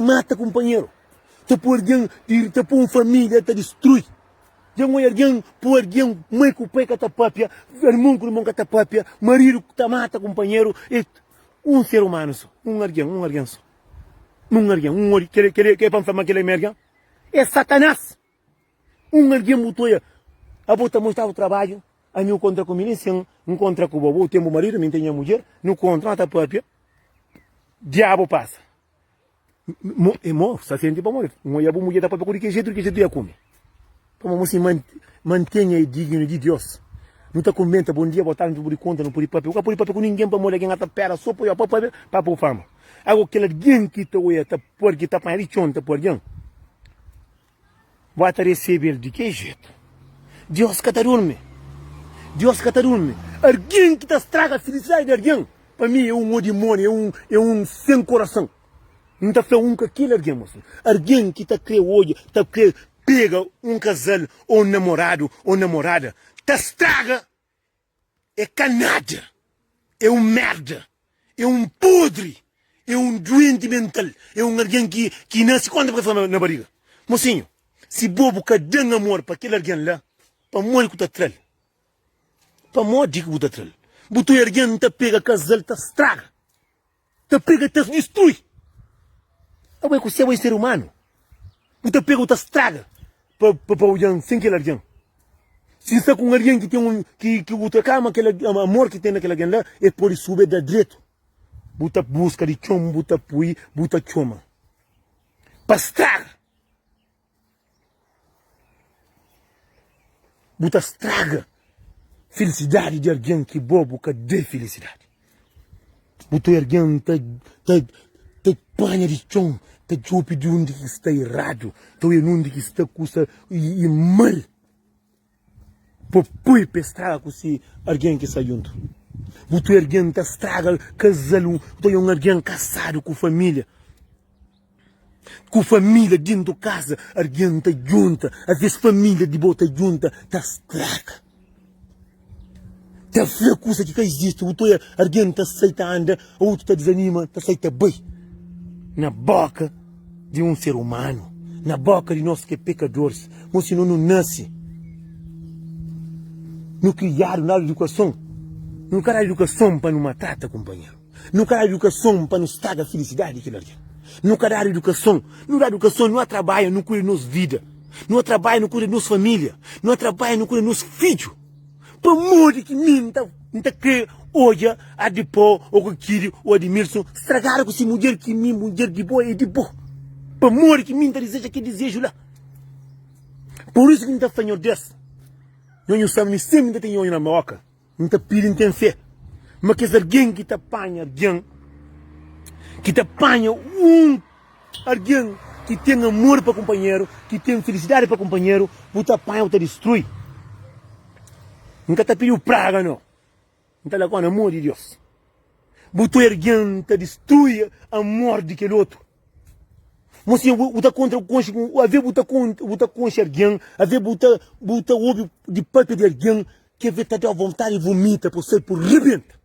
mata companheiro. Tu põe alguém, tu põe uma família, tu destrói. Tem alguém, põe alguém, mãe que pega a papia, irmão que a papia, marido que tu mata companheiro. Um ser humano só, um alguém só. Que é para falar que ele é merda? É Satanás. Um alguém botou a bota mostrar o trabalho, a mim encontra com a milícia, encontra com o bobo, tem o marido, me tem a mulher, não contrata a própria. Diabo passa. É morto, está sendo para morrer. Uma mulher da própria, que jeito ia comer. Como você mantenha digno de Deus. Não está comenta, bom dia, boa tarde, não por conta, não por papel. Não por papel com ninguém para morrer, quem está pera, só para o fama. Agora, aquele alguém que está porque está para ele, está por alguém. Vai receber de que jeito? Deus que está dorme. Deus que está dorme. Alguém que está estraga a felicidade de alguém. Para mim é um demônio, é um sem coração. Não está falando com aquele alguém, moço. Alguém que está criando hoje, está pega um casal, ou um namorado, ou namorada, te estraga, é canalha, é um merda, é um podre, é um doente mental, é um alguém que nasce quando vai na barriga. Mocinho, se bobo que dá amor para aquele alguém lá, para morrer que tá trel, para morrer que tá trel, botou alguém te pega casal, te estraga, te pega, te destrói. Agora que você é um ser humano, você pega, te estraga, para alguém, sem aquele alguém. Se está com alguém que tem que o calma, aquele amor que tem naquele alguém lá, é por subir da direito. Buta busca de chom, buta pui, buta choma. Pastar. Buta estraga. Felicidade de alguém que bobo, que dê felicidade. Buta alguém te panha de chom, te chope de onde que está errado, te onde que está custa e mal. Põe para estragar com alguém que está junto. Você alguém que estraga casal, você alguém casado com família. Com família dentro de casa, alguém está junta. Às vezes família de boa está junta, está estraga. Está feia coisa que existe. Alguém está aceita anda, o outro está desanima, está aceita bem. Na boca de um ser humano, na boca de nós que é pecadores, mas se não nasce, não criaram na educação, não quer a educação para não matar teu companheiro, não quer a educação para não estragar a felicidade que alguém. Não quer a educação, não há trabalho, não cuida de nossa vida, não há trabalho, não cuida de nossa família, não há trabalho, não cuida de nosso filho. Para morrer que não está que hoje a depois, ou que Kiri, ou a Edmilson, estragaram com essa mulher que minha mulher de boa é de boa. Para morrer que minha deseja que desejo lá. Por isso que não está fanho desse. Não sabe, sempre tem olho na boca. Não está pedindo, tem fé. Mas que alguém que te apanha, alguém que te apanha alguém que tem amor para o companheiro, que tem felicidade para o companheiro, você te apanha ou te destrói. Nunca te pediu praga, não. Não está lá com o amor de Deus. Você alguém te destrói a amor de aquele outro. Mas se você contra o cônjuge, às vezes você contra alguém, às vezes você ouve de parte de alguém que vê te dar vontade e vomita por ser por rebenta.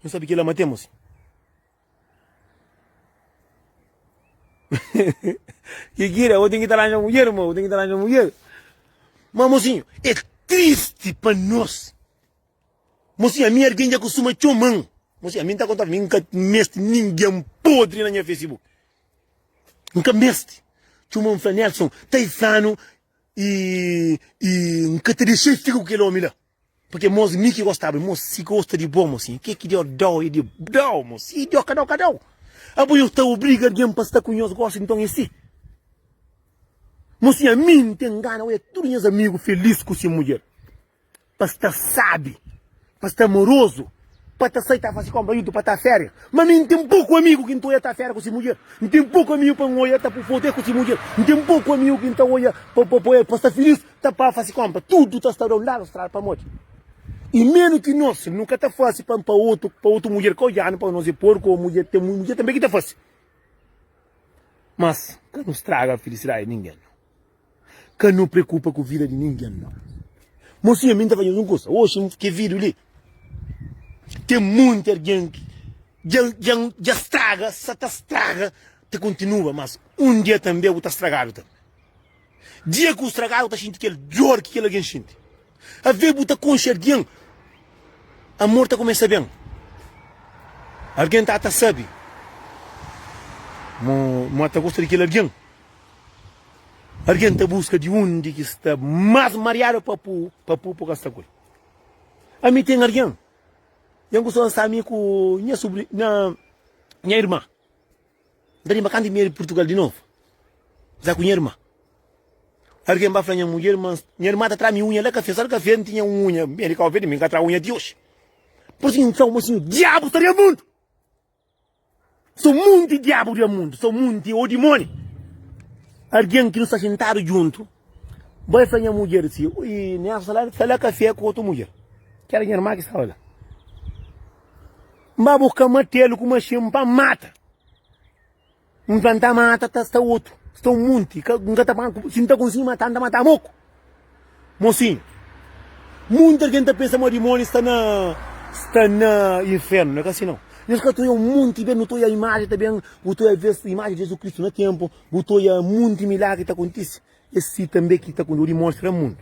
Não sabe que ela matemos? Que gira, eu tenho que estar lá na mulher, irmão, eu tenho que estar lá na mulher. Mas, mocinho, é triste para nós. Mocinho, a minha alguém já costuma chamar. Mocinho, a minha está contando, nunca mestre ninguém podre na minha Facebook. Nunca mestre. Chama um Nelson, Taifano e nunca te deixei ficar com aquele homem lá. Porque moço, me que gostava, moço, se gosta de bom, mocinho, que deu dó e de dó, moço, e deu cadê? Ah, eu estou obrigado alguém para estar com os gostos, então é assim. Mocinha, a mim tem gana, eu todos meus amigos felizes com essa mulher. Para estar sábio, para estar amoroso, para estar aceitar fazer compra para estar férias. Mas mim tem pouco amigo que então ia estar férias com essa mulher. Não tem pouco amigo para olhar para foder com essa mulher. Não tem pouco amigo que então olha para estar feliz, para fazer compra. Tudo está ao lado, para morte. E menos que nós, nunca está fácil para outra mulher que olhar, para nós é porco, ou mulher também que está fácil. Mas, que não estraga a felicidade de ninguém. Que não preocupa com a vida de ninguém, não. Mocinha, a mim está fazendo uma coisa. Hoje, que vídeo ali. Tem muita alguém que já estraga, se te estraga, te continua, mas um dia também está estragado também. Dia que o estragado está sentindo aquele dor que alguém sente. A ver, está com alguém. A morte começa bem. Alguém está sabe. Mas está gostando daquele alguém. Alguém está busca de onde que está mais mareado para esta coisa. A mim tem alguém. Eu gosto de estar com minha irmã. Daí bacana de minha Portugal de novo. Já com minha irmã. Alguém vai falar minha irmã está atrás de minha unha, ela café não tinha unha. Ele quer ver de mim, que atrás unha de hoje. Por isso, então, assim, o diabo estaria no mundo. Sou muito diabo do mundo, sou muito o demônio. Alguém que não está sentado junto, vai falar minha mulher assim, e nessa sala café com outra mulher. Que era minha irmã que estava lá. Mas buscar matelo com uma chimpa, mata. Um planta mata, está outro. Está um monte. Se não está conseguindo matar, anda a matar moco. Mocinho. Muita gente pensa que o demônio está no inferno, não é assim não. Nós que estou um monte, não estou a imagem também, estou a ver a imagem de Jesus Cristo no tempo, estou a monte milagre que está acontecendo. Esse também que está com o demônio no mundo.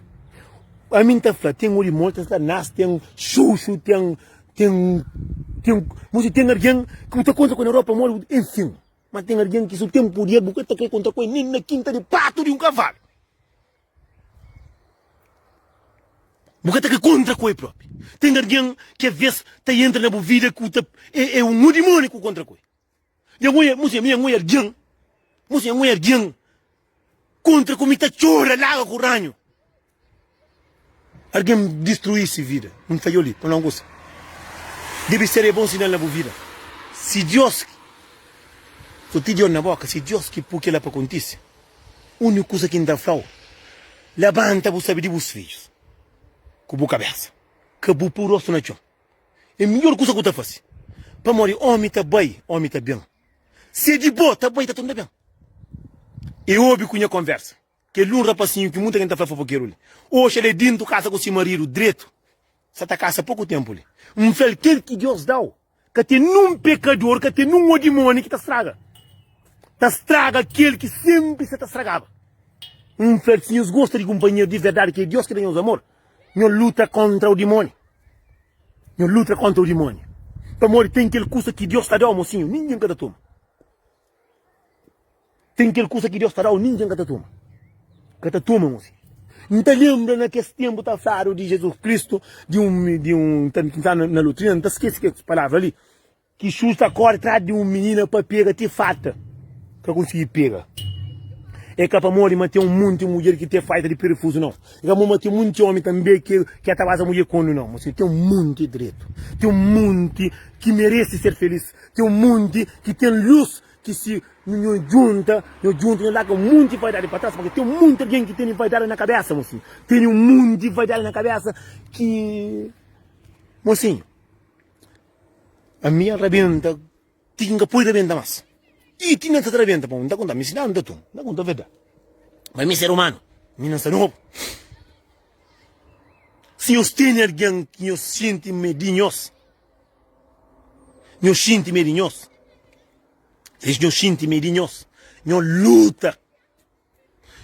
A mim está falando, tem o demônio, nasce, tem xuxo, tem alguém que está contra a Europa, morre, enfim. Mas tem alguém que se tem poder, porque está contra coisa, nem na quinta de pato de um cavalo. Porque está contra coisa própria. Tem alguém que às vezes está entra na vida que é um demônio contra coisa. E a mulher alguém contra como está chora lá com o ranho. Alguém destruir essa vida. Não foi ali, não gosta. Deve ser bom sinal na vida. Se Deus, só te digo na boca, se Deus que porque ela para acontecer, a única coisa que ainda falta, levanta você saber de vos filhos, com a cabeça, que o puro rosto na chão. É a melhor coisa que você faz. Para morrer, homem está bem, homem está bem. Se é de boa, está bem, está tudo bem. E ouve com a conversa. Que ele um rapacinho que muita gente faz fofoqueiro ali. Hoje ele é dentro casa com o seu marido, direito. Você está casa há pouco tempo ali. Fel que Deus dá. Que tem um pecador, que tem um demônio que te estraga. Te estraga aquele que sempre se te estragava. Fel se nos gosta de companheiro de verdade, que é Deus que tem os amor. Não luta contra o demônio. Não luta contra o demônio. Para morrer tem aquele custo que Deus está dando, mocinho. Ninguém cada toma. Tem aquele custo que Deus está dando, ninguém cada toma. Cada toma, mocinho. Não lembra naquele tempo está falando de Jesus Cristo, de um que está na doutrina, não esquece que essa palavra ali. Que justa corre atrás de um menino para pegar, te fata. Para conseguir pegar. É que para morrer manter um monte de mulher que tem falta de parafuso, não. É que manter um monte de homem também que atabasa a mulher quando não. Você tem um monte de direito. Tem um monte que merece ser feliz. Tem um monte que tem luz, que se não junta, não larga um monte de vaidade para trás, porque tem um monte de gente que tem vaidade na cabeça, mocinho. Tem um monte de vaidade na cabeça que... Mocinho, a minha rebenta, tinha que pôr rebenta mais. E tinha essa rebenta, pô, não dá conta, me ensinaram, não dá conta, verdade. Mas me ser humano, me não sei novo. Se eu tenho alguém que eu sinto medinhos, eu sinto medinhos, eu sinto medinhos, eu luta,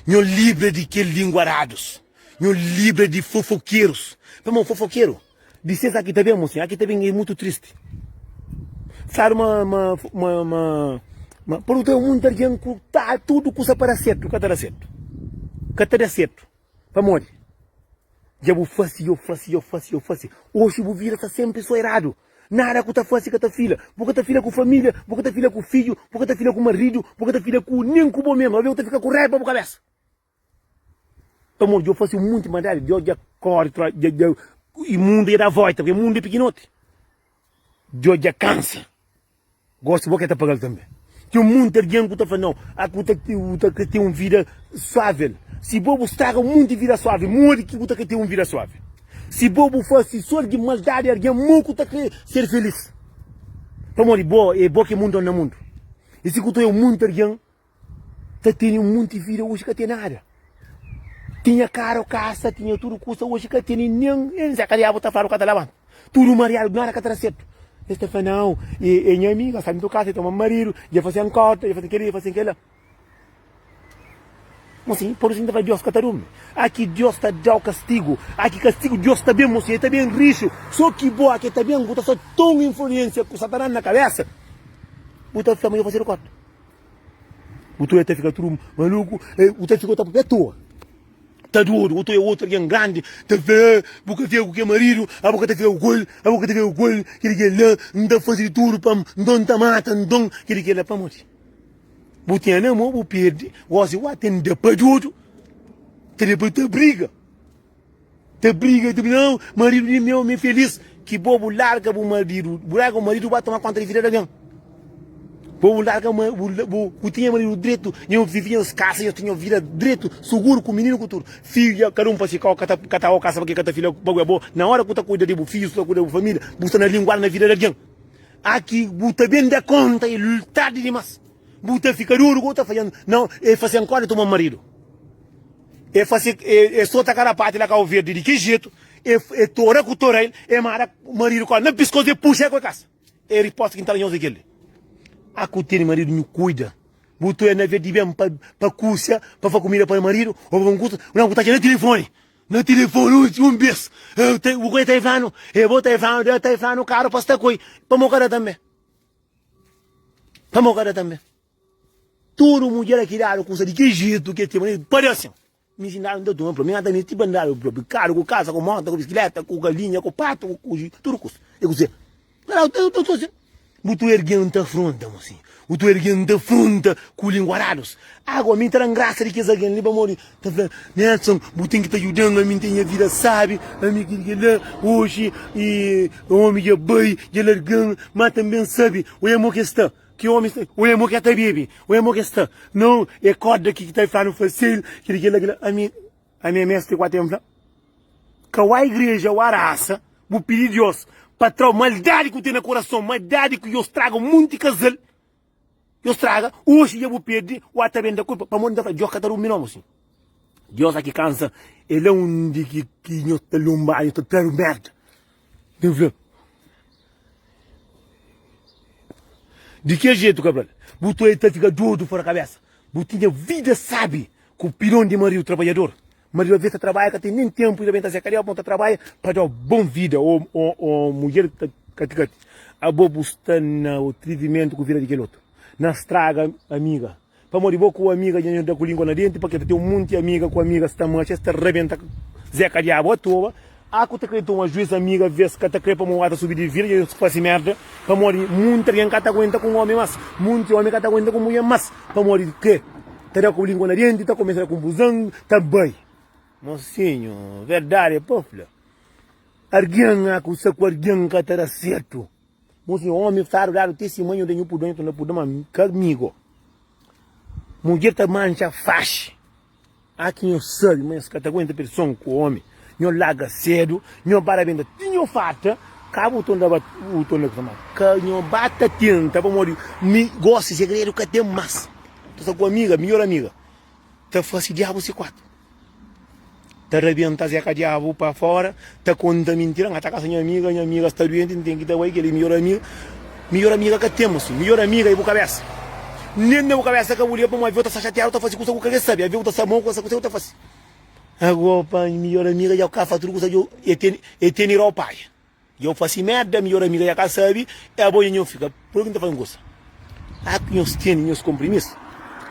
eu livre de aqueles linguarados, eu livre de fofoqueiros. Vamos, fofoqueiro, disse aqui também, mocinho, aqui também é muito triste. Sabe por ter muita gente que está tudo custa para certo, que está certo, para morrer. Já vou fazer. Hoje vou vir está sempre só errado. Nada que está fácil que está filha. Porque está filha com família, porque está filha com filho, porque está filha com marido, porque está filha com nem com o bom mesmo. Eu vou ficar com raiva para a cabeça. Então, eu faço muito mandado, eu já corre, e mundo ia dar volta, porque o mundo é pequenote. Eu já cansa. Gosto de que está pagando também. Tem muita gente que está falando, que tem uma vida suave. Se bobo estraga muito de vida suave, morre que está ter uma vida suave. Se bobo fosse só de maldade, alguém muito está quer ser feliz. Para morrer, é bom que o mundo não é mundo. E se eu muito alguém, está tendo muito de vida hoje que tem nada. Tinha caro, caça, tinha tudo custa, hoje que tem nem se acabava está falando que está lavando. Tudo mariado, nada que está certo. Este não, e minha amiga, sabe do caso, toma marido, já fazia um corte, já fazia aquilo. Mas sim, por isso ainda vai Deus catarume. Aqui Deus está dando castigo, aqui castigo Deus está bem, mocinho, está bem rico. Só que boa, aqui está bem, está só tão influência com Satanás na cabeça. Você também vai fazer o corte. Você até fica tudo maluco, você fica até toa. Tá duro, o é outro alguém grande, tá vendo, porque vê o que é marido, a boca tá vendo o gol, que ele lá, não dá fazer tudo para não tá mata, não, que ele lá para morrer. Você não, o perde, você vai ter depois de outro, depois te briga, não, marido meu, me feliz, que bobo larga o marido vai tomar conta de vida de alguém. Vou largar eu tinha marido direito, eu vivia as casas, eu tinha vida direito, seguro com o menino com tudo. Filho, cada um para ficar, cada um casa, porque cada filho é bom. Na hora que você cuida do filho, você cuida da família, você na linguagem na vida de alguém. Aqui, você bem dá conta e lutar demais. Você fica duro, você está fazendo, não, é fazer agora tomar marido. É fazer, é só tacar a parte lá com o verde, de que jeito, é tora com o torel, é mara o marido, não piscou, puxa com a casa. É a resposta que está em aquele. A que o marido não cuida. Você não vê de bem para cursa, para fazer comida para o marido, ou para um curso, não, está aqui no telefone. No telefone, um beijo. O que está falando? Eu vou estar falando, caro, para estar coisa. Para o cara também. Todo mulher aqui dá curso de que jeito que tem marido, parece. Me ensinaram de tudo, me ensinaram de andar, carro, com casa, com moto, com bicicleta, com galinha, com pato, com tudo curso. Eu sei. Não, eu estou assim. Você erguendo da fronte, assim. Você erguendo da fronte com linguarados. Água, me entra graça de que essa alguém para morrer. Tá falando, Nelson, você tem que estar ajudando a mim, tem a vida, sabe? A mim que lá, hoje, e o homem já bem, já largando, mas também sabe, o amor que está. Que homem, o amor que está bebê, o amor que está. Não, é corda que está falando fácil, que a minha mestre, quatro tempos, que a igreja, a raça, vou pedir Deus, patrão, maldade que tem no coração, maldade que eu estrago muito casal. yo estraga, hoje eu vou perder, o atabenda culpa, para montar para jogar cada minuto assim. Deus aqui cansa, ele é um de que não te lumbar, não te pego merda. De que jeito, cabral? Botou ele fica doido fora a cabeça. Botinha vida sabe que o pirão de marido trabalhador. Marido às vezes trabalha, que tem nem tempo, e vem Zecaria, aponta trabalha para dar uma boa vida, ou mulher que a bobo está no tratamento com vida de aquele outro. Na estraga, amiga. Para morrer com a amiga, já não com língua na dentro, porque tem um monte de amiga com amiga, está mancha, está rebenta, Zecaria, a toa. Há que te creio uma juíza amiga, vê se que te creio para uma subir de vida, e faz merda, para morrer, muita gente que te aguenta com homem, mas, muito homem que te aguenta com mulher, mas, para morrer, que? Terá com língua na dentro, está começando a confusão, também. Mocinho, verdade, pofla. Arguém, com o seu arguém que terá certo. Mocinho, homem, faro, dar o testemunho de um pudão, então não pudamos, comigo. Mulher te mancha, faz. Há quem eu sabe, mas que te aguenta pessoa com o homem. Não larga cedo, não para venda, tinha farta, cabo o tom da que não bata tinta, para morrer, me gosta de segredo que tem mais. Tu com amiga, melhor amiga, te faz diabo se quatro. Te arrebenta a diabo para fora, te conta mentira, ataca a minha amiga está doente, tem que ter aí, que ele melhor amiga que temos, melhor amiga e boa cabeça. Nem na boa cabeça que eu olhei para uma vez, eu chateado, eu faço coisa com o que sabe, a ver o que mão com essa coisa que eu faço. Agora, para melhor amiga, já o cara faz tudo que eu tenho ao pai. Eu faço merda, melhor amiga já cá sabe, é a boia não fica. Por que não está fazendo coisa? Há que nós temos, nós compromissos,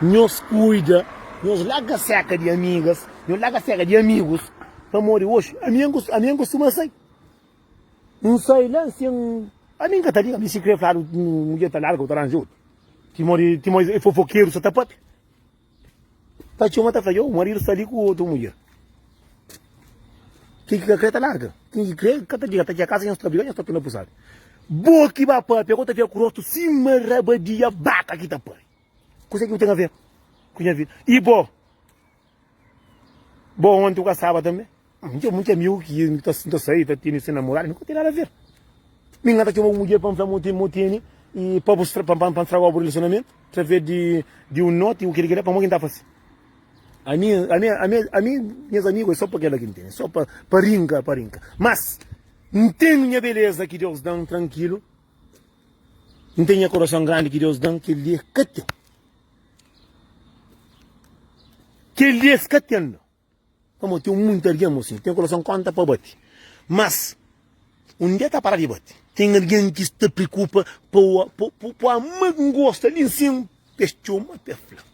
nós cuida, nós larga seca de amigas, nós larga seca de amigos, para morrer hoje. Amigos costuma sair. Não sai lá, assim, a minha está ali, a minha se crê, claro, um dia está largo, está arranjado. Te morre, é fofoqueiro, só está papi. Tá tinha uma tá falando, o marido está ali com outra mulher. Quem que crê tá larga? Quem que crê, cata diga, tá de casa, não está brigando, não está tendo pusado. Boa que vai para pegou, tá vendo com o rosto, cima, rabadia, baca aqui tá pai. Coisa que eu tenho a ver com a minha vida. E bom ontem eu gastava também. Muito amigo que está saindo, está tendo esse namorado, não tem nada a ver. Minha tá tinha uma mulher para fazer motini e para estragar o relacionamento, através de um note, o que ele quer para alguém tá fazendo. A minhas amigos é só para aquela que entende, só para rinca. Mas, não tem minha beleza que Deus dá tranquilo, não tem minha coração grande que Deus dá, que ele é catendo. Que ele é catendo. Como tem muito alguém assim, tem coração conta para bater. Mas, um dia está para de bater. Tem alguém que se preocupa para a mãe gosta ali em cima, pestou uma pefla.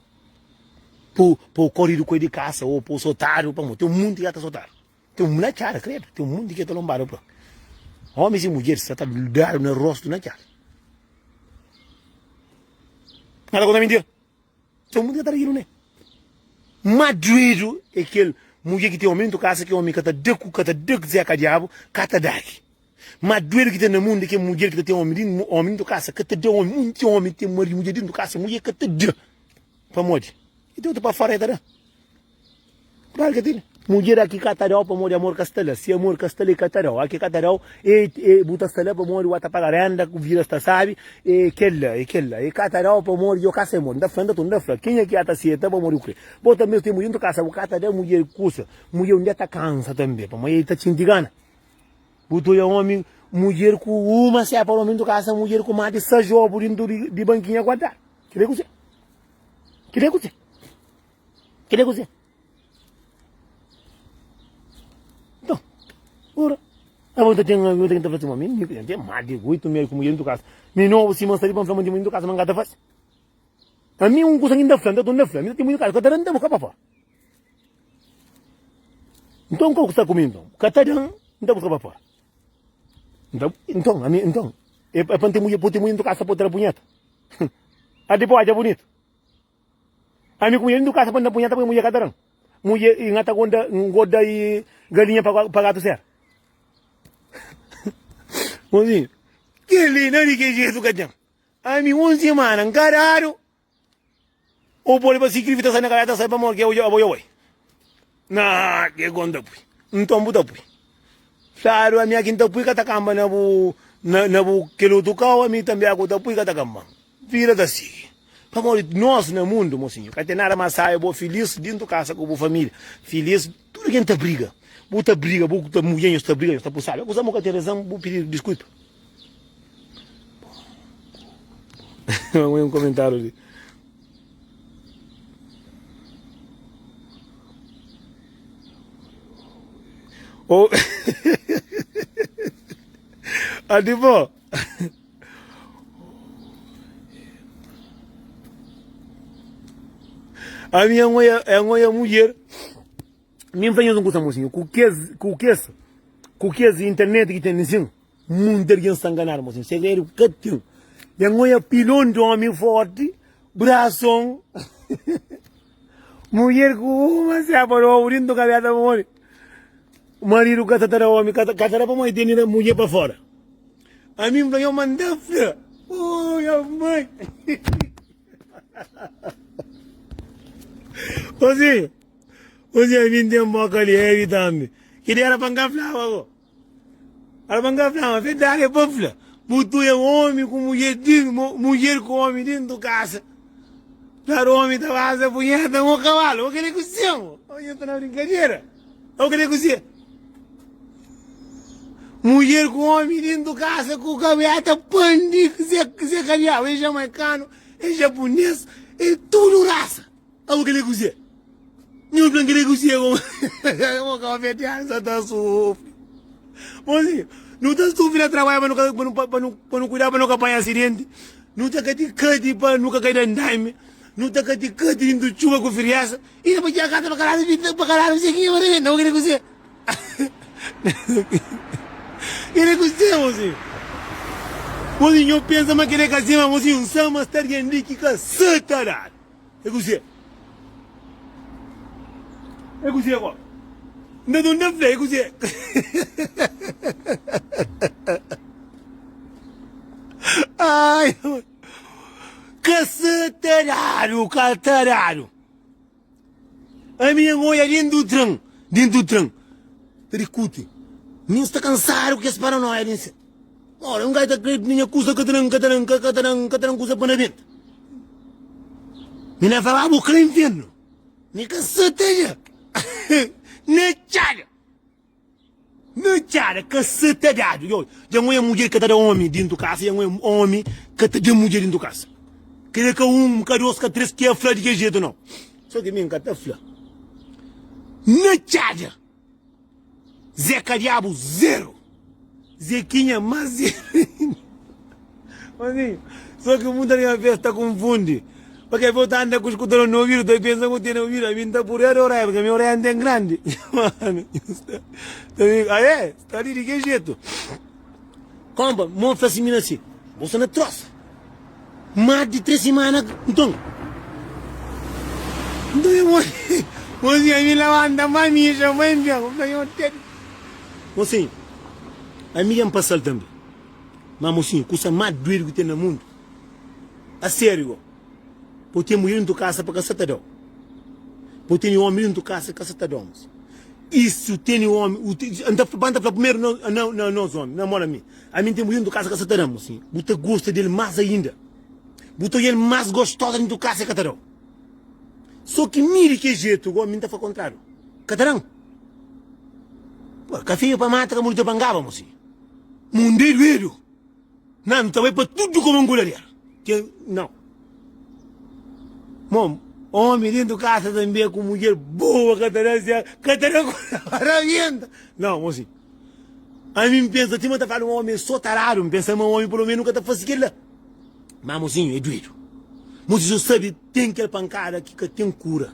Para o corrido de caça, ou para o sotário, tem um mundo que está sotário. Tem um mulher cara, credo, tem um mundo que está lombado. Homens e mulheres, você está dando no rosto na cara. Nada conta mentira. Tem um mundo que está rindo, né? Madrido é aquele mulher que tem homem do caça, que é homem que está deco, zeca diabo, que está daqui. Madrido que tem no mundo, que é mulher que tem homem do caça, que está de homem, muito homem, tem mulher do caça, mulher que está de. Para morrer. E tu para fora ainda, claro que tem. Mulher aqui catarau para morrer amor castela, se amor castela e catarau, aqui catarau buta castela para morrer o atapagaranda, o vírus está sabe, aquela, e catarau para morrer o caça morrer, da frente tu da frente, quem é que ata se tá para morrer o que? Bota mesmo tem mulher do caça, o catarau mulher cursa, mulher onde está cansa também, para mulher está tindigana. Botou o homem, mulher com uma se é para o homem do caça, mulher com mais de 6 jogos dentro de banquinha guardar. Que negócio? Então, ora, eu tenho que fazer uma menina, tem mais de 8 meses com mulher do caso. Menino, se mostrar para fazer mulher do caso, não gata faz. A mim um coisa ainda frente, eu estou na frente, eu tenho muito caso, catarão não boca para fora. Então, qual que está comendo? Catarão não boca para fora. Então, é para ter mulher do caso, para ter a punheta. A depois é bonito. A minha mulher não caça para punheta para mulher catarão. Mulher engata gorda e galinha para gato ser. Mozinho, que lindo que jeito que tem. A minha uma semana, caralho. Ou pode para se inscrever na galera sai para morrer que eu vou. Na que gonda pui. Então buta pui. Claro, a minha quinta pui que tá camba na bu que lo tocou a mim também a conta pui que tá camba. Vira da si. Amor, nós no mundo, mocinho, que tem nada mais saia, feliz dentro de casa com a família. Feliz, tudo que gente briga. Bota briga, bota mulher, está briga, está puxada. Eu gostava de ter razão, vou pedir desculpa. Um comentário ali. Oh. Adivo. A minha mulher, nem venho de um coisa, mocinho, com que essa internet que tem assim, muita gente está enganando, mocinho, segredo que tem. E a minha pilão de homem forte, bração, mulher com uma seba, o rindo cabelo da mulher. O marido que está homem, que está para mãe, tem a mulher para fora. A mim veio mandar filha. Oi, a mãe. Hoje a mim tem um pouco ali, evitando. Queria era bancar flava, era bancar flava, fez dar a bufla. Botou um homem com mulher com homem dentro da casa. Claro, o homem estava a punheta com o cavalo. O que ele cozinhou? Olha, estou na brincadeira. O que ele cozinhou? Mulher com homem dentro da casa, com cabelo, pandi, Zé Carial, é jamaicano, é japonês, é tudo raça. O que ele cozinhou? Nenhum plano que ele cozinhou. O cafeteiro só está sofrendo. Mozinho, não está sofrendo a trabalhar para não cuidar, para não apanhar acidente. Não está cati para nunca cair em daime. Não está cati dentro de chuva com friaça. E depois já cata para caralho, você aqui, não, o que ele cozinhou? Ele cozinhou, mozinho. Mozinho, eu penso que ele cozinhou, mozinho, um samba está ali que caçatarado. Ele cozinhou. Ele cozinhou agora. Não dá nada, ele cozinhou. Ai, caçatarado. A minha mulher dentro do trem. Pericute. Nem está cansado que esse paranoia, nem se. Ora, gajo está crendo que custa catarão, custa para dentro. Nem vai buscar o inferno. Nem caçateja. Nem chara, caçateado. Já não é mulher que está de homem dentro da casa, já não é homem que está de mulher dentro da casa. Queria que que dois, que três, que é flor de que jeito, não. Só que minha está flor. Nem chara. Zé Cariabo, zero. Zequinha, mais zero. Só que o mundo ali a festa confunde. Porque eu estou andando com os escutando no ouvido, estou pensando que tem no ouvido, a mim está por aí, porque a minha orelha não é grande. Mano, está ali de que jeito? Compa, mostra assim, assim. Você não trouxe. Mais de 3 semanas, então. Então eu vou. Você a mim lá anda mais minha, já vai enviar. Mocinho, a minha passar também. Mas, mocinho, custa mais doido que tem no mundo. A sério. Porque mulher dentro de casa para caçatadão. Porque homem dentro de casa para caçatadão. Isso tem homem. Anda para primeiro, não, homem, namora a mim. A mim tem mulher dentro de casa para caçatadão, mocinho. Você gosta dele mais ainda. Você ele mais gostoso dentro de casa é catarão. Só que mire que jeito, o homem está para o contrário. Catarão. Pô, café para matar, como ele pangava, mocinho. Mundeiro ele. Não vai para tudo como um goleiro. Não. Mom, homem dentro de casa também com mulher boa, catarão maravilha. Não, mocinho. A mim pensa, tinha que falar um homem só tarado, pensa um homem pelo menos nunca está fazendo aquilo. Mas, mocinho, é doido. Mocinho, sabe, tem aquela pancada aqui que tem cura.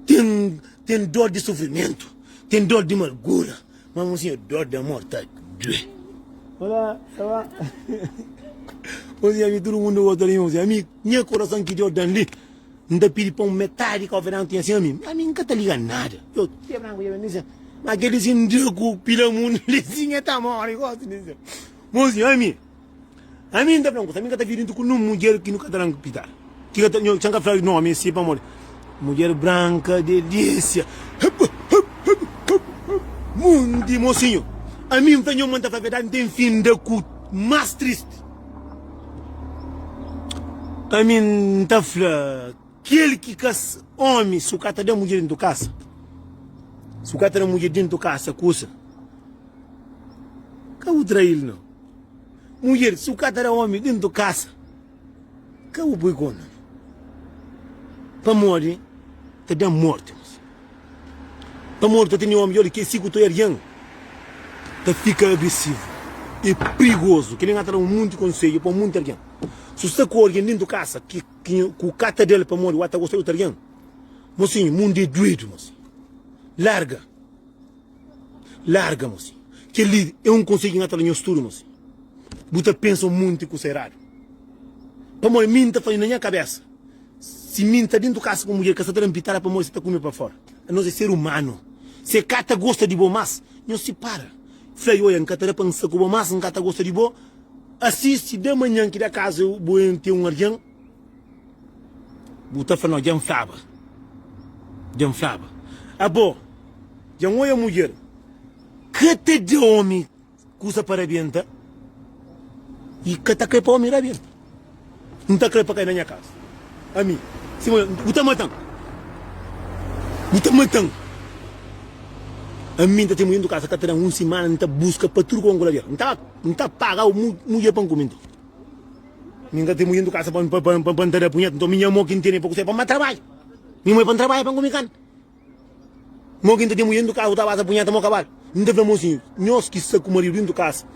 Tem dor de sofrimento. Tem dor de amargura. Mas, mocinho, dor de amor está doido. Olá, ça va? Mocinho, a mim todo mundo gosta de mim, mocinho. A mim, minha coração que deu dali. Não te pedi para um metade que o verão tinha assim a mim. A mim nunca te liga nada. Eu tinha branco, eu disse. Mas aquele sindico, pila mundo, lisinha tá morto, eu gosto disso. Mocinho, a mim não tá branco, a mim nunca tá virando com uma mulher que nunca tá branco pitar. Que eu tinha que falar nome, assim, para morrer. Mulher branca, delícia. Mundo, mocinho. A mim tem uma verdade, tem fim de cu mais triste. A mim tá fla. Aquele que cas homem, se o cara da mulher dentro de casa. Se o cara da mulher dentro de casa, coisa. Que o trair não. Mulher, se o cara da homem dentro de casa. Que o boi gona. Para morrer, te dá morte. Para morrer, tem um homem que se tu é rian. Te fica agressivo. É perigoso. Que nem atrás um monte de conselho para muito rian. Se você com alguém dentro de casa, que o cata dele para morrer, o até gostou de alguém, mocinho, mundo é doido, mocinho. Larga. Larga, mocinho. Que ele é um conselho atrás do estudo, mocinho. Você pensa muito com o serado. Para morrer, minta faz na minha cabeça. Se minta dentro de casa com mulher, que você está rampitada para morrer, você está comendo para fora. Nós é ser humano. Se cata gosta de bom, mas não se para. Falei, olha, cata pensa com bom, mas cata gosta de bom. Assiste de manhã que da casa eu vou ter um argão. Buta falando, já flaba. Já flaba. Ah, bom. Já olha a mulher. Que te de homem custa para abienta. E que te quer para homem abienta. Não te quer para cair na minha casa. A mim. Se buta matando. Buta matando. A mim está tendo casa que está uma semana, não está busca para tudo com a mulher. Não está pagar o mulher para comer. Ninguém tem muito casa para ter a punheta. Então minha mãe que tem para você para trabalho. Minha mãe para trabalho para comer carne. Mãe que tem muito casa para a punheta para acabar. Não devemos assim. Nós que se com o marido dentro de casa,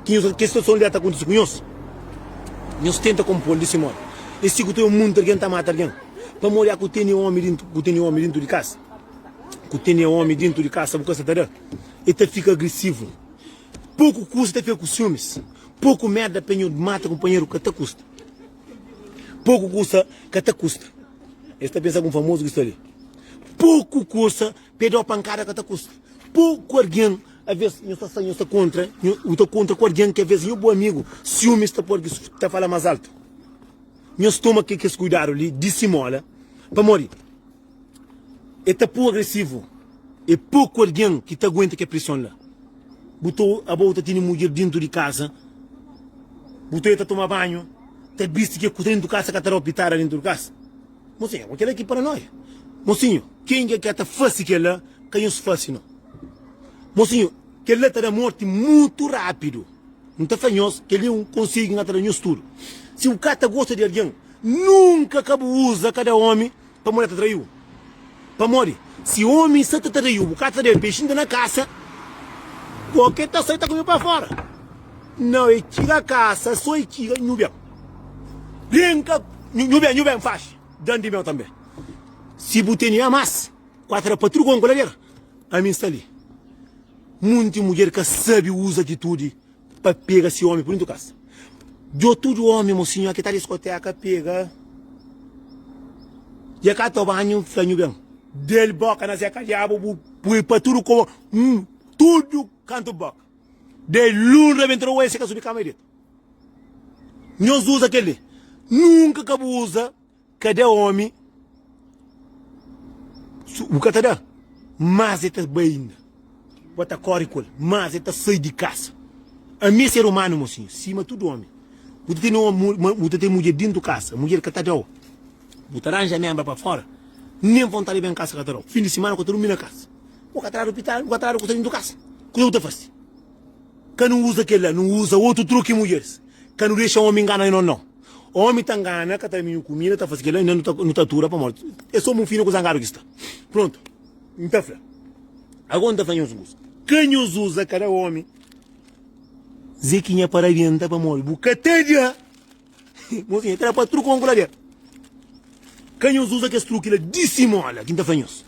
que situação de acontece com nós. Nós tenta compor desse modo. E se tem um mundo que está matando alguém, para morrer com o homem dentro de casa. Que tem homem dentro de casa, porque você tá ele fica agressivo. Pouco custa ficar com ciúmes. Pouco merda penho mata companheiro que te custa. Pouco custa que te custa. Está pensando com um famoso que está ali. Pouco custa pedir uma pancada que te custa. Pouco alguém, às vezes, eu estou contra com alguém que às vezes é um bom amigo. Ciúmes está porque está falando mais alto. Meu estômago que se cuidar ali, dissimula, para morrer. É pouco agressivo. É pouco alguém que te aguenta que a pressão lá. Botou a volta tem mulher dentro de casa. Botou ele a tomar banho. Te viste que dentro de casa que está a optar dentro de casa. Mocinho, aquele aqui para nós. Mocinho, quem é que está fácil que ela, que não se faz não. Mocinho, que ele está da morte muito rápido. Não está fanhoso, que ele não consegue entrar no estudo. Se o cara gosta de alguém, nunca acaba usa cada homem para morrer te traiu. Para morrer. Se o homem se te traiu, o cara de peixe na casa, qualquer tá saída comigo para fora. Não, é tira a casa, só é tira no bem. Brinca, no bem faz. Dando de mel também. Se botei a massa, quatro para tudo com galera, a mim está ali. Muita mulher que sabe usa atitude para pegar esse homem por dentro da casa. De todo homem, mocinho, aqui está a discoteca, pega. E a cata banho, flanho bem. Del boca na seca diabo, pui para tudo com tudo canto boca. De luna entrou esse que subi câmera. Nós usa aquele. Nunca que usa cada homem. O que está mas está bem. Bota currículo, mas está sair de casa. A mim ser humano, mocinho, cima tudo homem. Você tem mulher dentro de casa, mulher que está dentro. Você arranja membro para fora. Nem vontade bem em casa, catarão. Fim de semana, eu dormi na casa. O catarão hospital, o catarão dentro de casa. O que eu faço? Que não usa aquele, não usa outro truque mulheres. Que não deixa o homem enganar, não. O homem está enganando, que está me comida, está fazendo aquilo, não está tura para morte. É só um filho com zangaro que está. Pronto. Então, agora está fazendo os usos. Quem os usa, cada homem, Zequinha para adianta para morrer. Bucateja! Mocinha, era para truque com a quem os usa que esse truque, ele dissimula, quem está fazendo isso.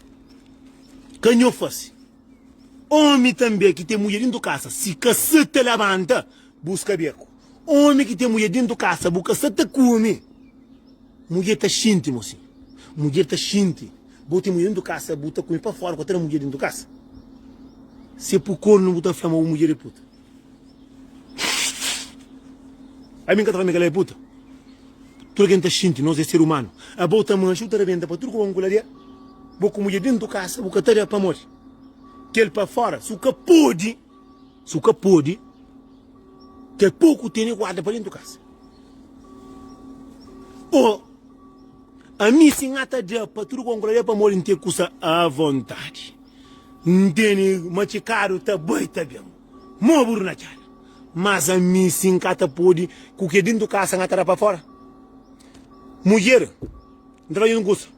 Quem eu faço? Homem também que tem mulher dentro de casa, se cacete levanta, busca beco. Homem que tem mulher dentro de casa, busca cacete come. Mulher está xinte, mocinho. Mulher está xinte. Bota mulher dentro de casa, bota comer para fora, bota mulher dentro de casa. Se por corno, bota flama, mulher é puta. Aí me encanta que ela é puta. Tudo que está xinte, nós é ser humano. A bota mancha, o venda para tudo com a angularia. Vou com mulher dentro de casa, vou catar para morrer. Que ele para fora, se o que pode, que pouco tem guarda para dentro de casa. O a mim sim ata de para tudo com para morir ter custa à vontade. Ndeni machicaro tá boi tá bem. Mobur na chala. Mas a mim sim cata pode com que dentro do casa ngata para fora. Mulher, não eu não gosto.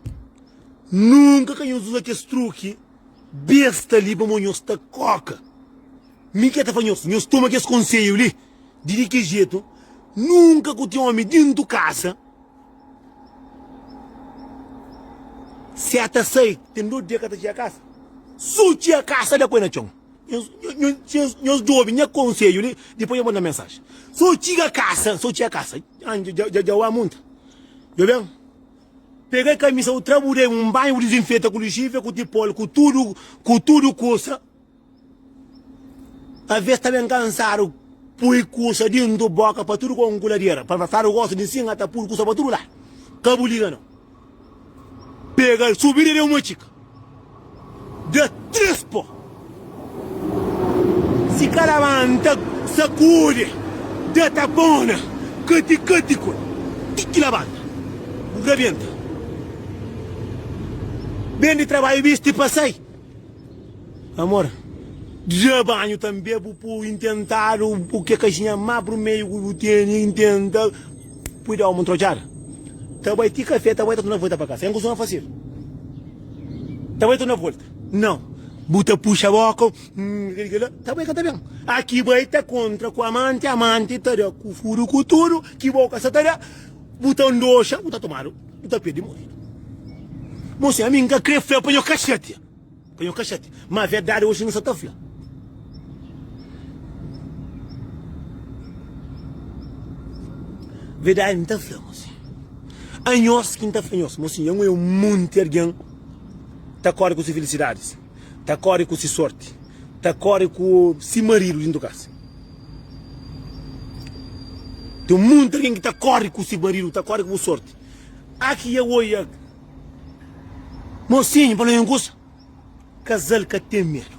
Nunca que eu uso aquele truque besta ali para monhos ta coca. Me que tá fanhos, meus toma que esse conselho ali. De que jeito? Nunca que o homem dentro do casa. Se até sei, tem dois dias que tá a casa. Suti a casa da coisa chão. Nós dois minha conselho ali, depois eu mando a mensagem. Suti a casa. Já o amonta. Eu bem? Peguei a camisa, eu trabalhei banho desinfeta com lixívia, com tipolo, com tudo coisa. A vez também cansaram, pui coisa dentro do boca para tudo com guladeira. Para matar o gosto de sim, até pui coisa para tudo lá. Cabuliga não. Pegar, subir ele uma chica. De três pô. Se caravanta, sacude. De tapona. Cati-catico. Tiki lavanda. Rebenta. Bem de trabalho visto e passei. Amor, já banho também para tentar o que a caixinha má para o meio que tem, tenta. Cuidar uma trochada. Também tem café, também está na volta para casa. Não costuma fazer. Também estou na volta. Não. Buta puxa a boca. Também está bem. Aqui vai estar contra com amante está com furo com tudo. Que boca essa tarefa. Buta doxa, buta tomaro. Buta pé de morrer. Moça, a mim que crê feio, põe o cachete. Mas a verdade hoje não está feia. Verdade não está feia, moça. Anhos que não está feia, moça. Eu muito alguém. Está corre com suas felicidades. Está corre com sua sorte. Está corre com seu marido dentro do casa. Tem muito alguém que está corre com seu marido, está corre com sua sorte. Aqui eu olho. Mocinho, para não gosta. Casal que tem medo.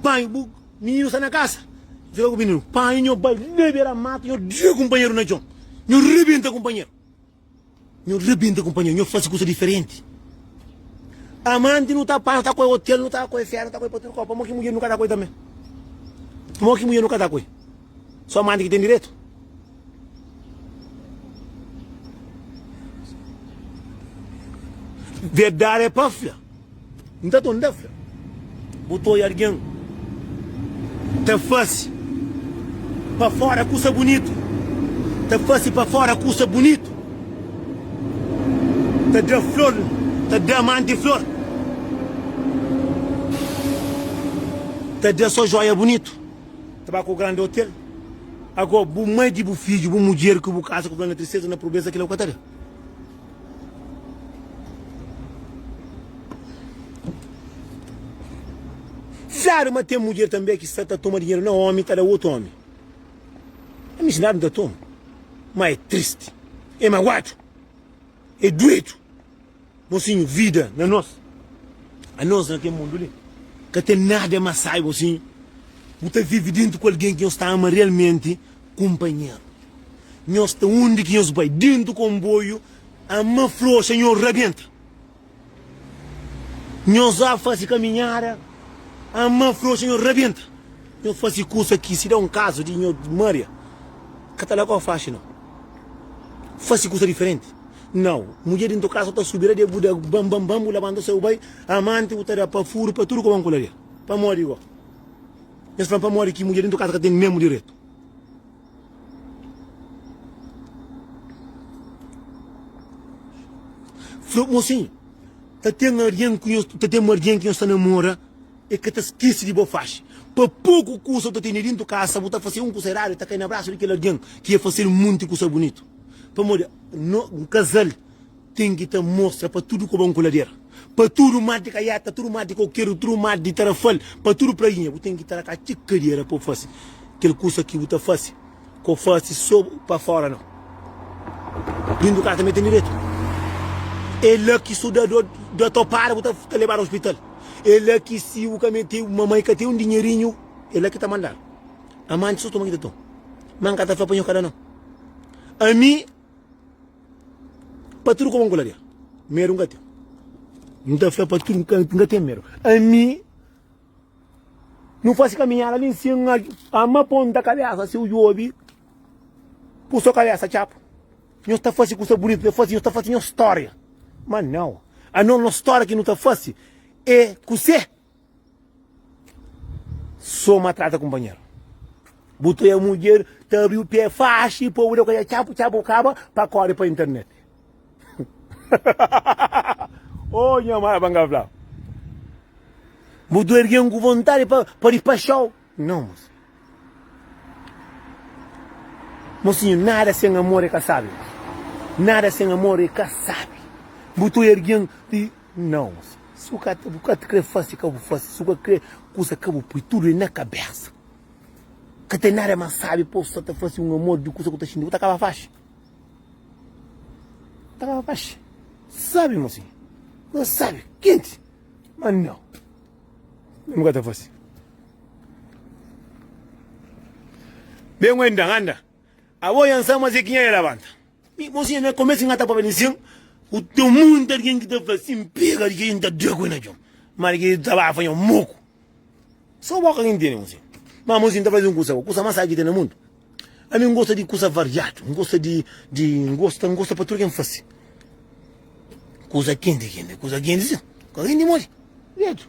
Pai, menino está na casa. Vê o menino. Pai, eu vai liberar mato, eu digo companheiro na John. Eu rebenta companheiro. Eu faço coisa diferente. Amante não está pai, não está com o hotel, não está com o ferro, não está com o outro copo. Como que mulher nunca está com também? Como que mulher nunca está com? Só amante que tem direito. Verdade é para filha. Não está tão filha. Botou aí alguém. Tá fácil. Para fora custa bonito. Tá fácil para fora custa bonito. Tá de flor. Tá de amante flor. Tá de só joia bonito. Tá com o grande hotel. Agora, o mãe de o filho, o mulher que o casa com a tristeza na pobreza que ele é o cataré. Claro, mas tem mulher também que está a tomar dinheiro, não homem, está outro homem. É me ensinar da toma. Mas é triste, é magoado, é doido. Mocinho, vida na nossa. A nossa naquele mundo ali. Que tem nada mais sai, mocinho. Você vive dentro com alguém que está ama realmente companheiro. Nós está onde que nós vai dentro do comboio, ama flor, senhor, rebenta. Nós já faz caminhar. A mãe falou, senhor, rebenta. Eu faço curso aqui, se dá um caso de Maria. Catalogo faz, não. Faço curso diferente. Não. Mulher dentro do caso está subindo de Buda, bam, lavando seu bai. Amante, o para furo, para tudo como um colaria. Para morrer igual. Eles falam para morrer que mulher dentro do caso tem mesmo direito. Falou, mocinho, tem alguém que está namora. É que te esquece de boa faixa. Para pouco custa tu ter dentro de casa, você fazer um cocerário, tá caindo abraço daquele alguém que ia fazer muito coisa bonito. Para morrer, um casal tem que te mostrar para tudo como um coladeira. Para tudo mais de caiata, tudo mais de coqueiro, tudo mais de tarafal, para tudo para aí, você tem que estar a chicadeira para fazer. Aquele coisa que você faz, que faz só para fora não. Dentro de casa também tem direito. Ele que estuda do topar, você te levar ao hospital. Ele que se o caminho tem mamãe que tem dinheirinho, ele que está mandando. A mãe só toma que tem. Mãe que está fazendo cada não. A mim, Patru como angularia. Mero ngate. Não tá fé patru ngate mero. A mim não faz caminhar ali em cima a uma ponta cabeça se o jobi. Puxou cabeça chapo. Não está fácil coisa bonita, não está fácil história. Mas não. A não história que não está fácil é você. Só maltrata companheiro. Botou a mulher, te abriu o pé fácil, pôr o que chapo, caba, para correr para a internet. Oh, minha mãe, banga blá. Botou erguer com vontade para ir para show. Não, moço. Mocinho, nada sem amor é caçado. Nada sem amor é caçado. Botou erguer não, moço. Se o cara te quer fazer, cabo fácil. Se o cara quer coisa, cabo põe tudo na cabeça. Que tem nada mais sabe, posso te fazer um amor de coisa que está xingando. Está acaba fácil. Está acaba fácil. Sabe, mocinho? Não sabe. Quente. Mas não. Nunca está fácil. Bem, anda. A boia ansa mas é quem é levanta. Mocinho, não começa a estar para vencer. O teu mundo alguém que está fazendo pega de quem está de água na jom. Mas que está a fazer um moco. Só o boca que entende, mocinho. Mas mocinho está fazendo coisa mais sabe que tem no mundo. A mim gosta de coisa variada, gosta gosta para tudo quem faz. Coisa quente, coisa quente morre. Vendo?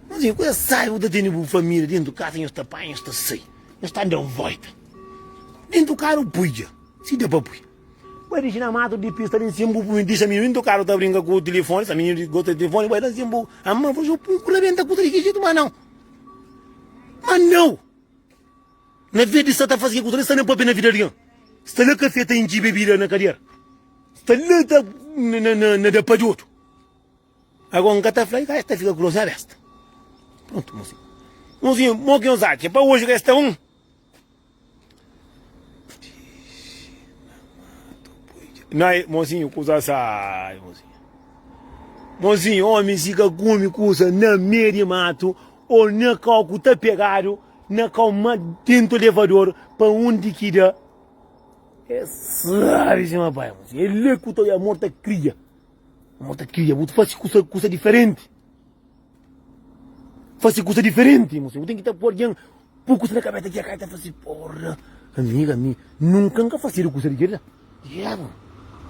Mocinho, coisa sai, o tem família dentro do carro, tem esta pai, esta sei. Está andando volta. Dentro do carro, puja. Se deu para puja. Vai deixar na mata de pista em cima, diz a menina do carro está brincando com o telefone, essa menina gosta de telefone, vai lá em cima, a mãe vai jogar com a venda com o jeito, mas não. Mas não. Na vida está a fazer coisa, está na própria vida de está na café, está em bebida na carreira. Está lá na pajoto. Agora um cata fly, esta fica grossa desta. Pronto, mocinho. Mocinho, moquinho zate, para hoje resta um. Não, mocinho, coisa sai, mocinho. Mocinho, homem fica come coisa na meia mato, ou na calco tá pegado, na calma dentro do elevador, para onde que dá. É sabe, meu pai, mocinho. Ele é que a morta cria. A morta cria, você faz coisa diferente. Faz coisa diferente, mocinho. Tem que estar por diante, pouco na cabeça que a cara tá fazendo, porra. Amiga, nunca faz coisa diferente. Diabo.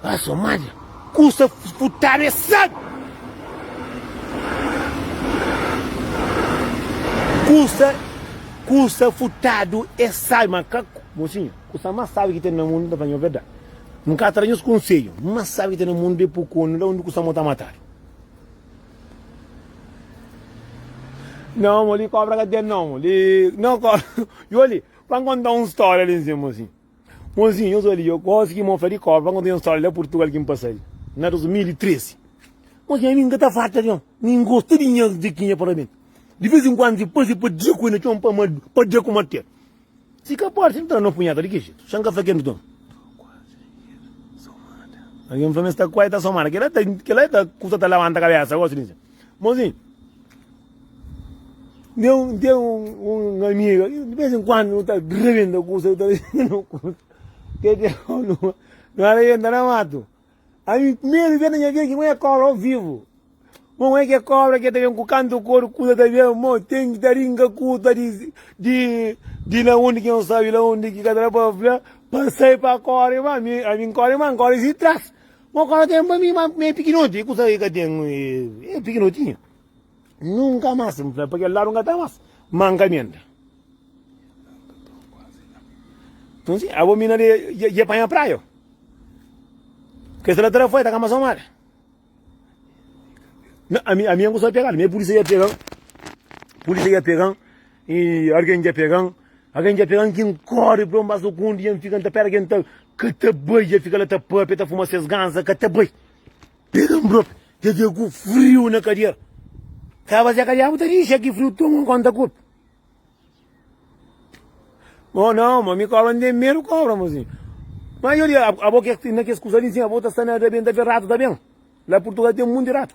Ah, sua madre, custa futar essa. Custa futado essa macaco. Mocinho, custa mais sabe que tem no mundo da banho verdade. Nunca traz os conselhos, mas sabe que tem no mundo de pouco, onde custa matar. Não, ali cobra que tem não, ali não cobra. E olha, para contar uma história ali em cima, mocinho. Mozinho, eu gosto que me ofereci cobra quando tem uma história lá em Portugal que me passei. Na 2013. Mozinho, a mim nunca está farta, não. Nem gosto de dinheiro de quem é para mim. De vez em quando, depois para dizer que eu não para dizer como ter. Se capaz, então não punhada de que jeito. Xanga fazendo dom. Alguém me está quase a somar. Que lá está custa levanta a cabeça, gosto disso. Mozinho. Deu um amigo, de vez em quando está revendo a coisa, está dizendo que não era ainda na mato. Aí primeiro vem na minha que não é cobra ao vivo. Não é que é cobra que tem um canto couro, cuida da minha mão, tem que dar inga cuida de lá onde que não sabe, lá onde que cada para passei para cobra, mas a mim cobra se traz. Mas cobra tem para mim meio pequenotinho, coisa aí que tem é pequenotinho. Nunca mais, porque lá nunca está mais. Mancamento. Então, sim, a mina de apanhar a praia. Que se ela foi, está com a somar. A minha não sabe pegar, a minha polícia ia pegar, e alguém ia pegar, quem corre para um baixo fundo, e fica na perna, que te beija, fica lá, te papa, te fuma seus gansos, que te beija. Pega um broco, te deu frio na cadeira. Estava a cadeira, você disse que frio toma conta do corpo. Oh não, mas me cobra nem menos cobra, mozinho. Mas olha, a boca que não quer escusar ali, a boca está na rebenta de rato, tá bem? Lá em Portugal tem um mundo de rato.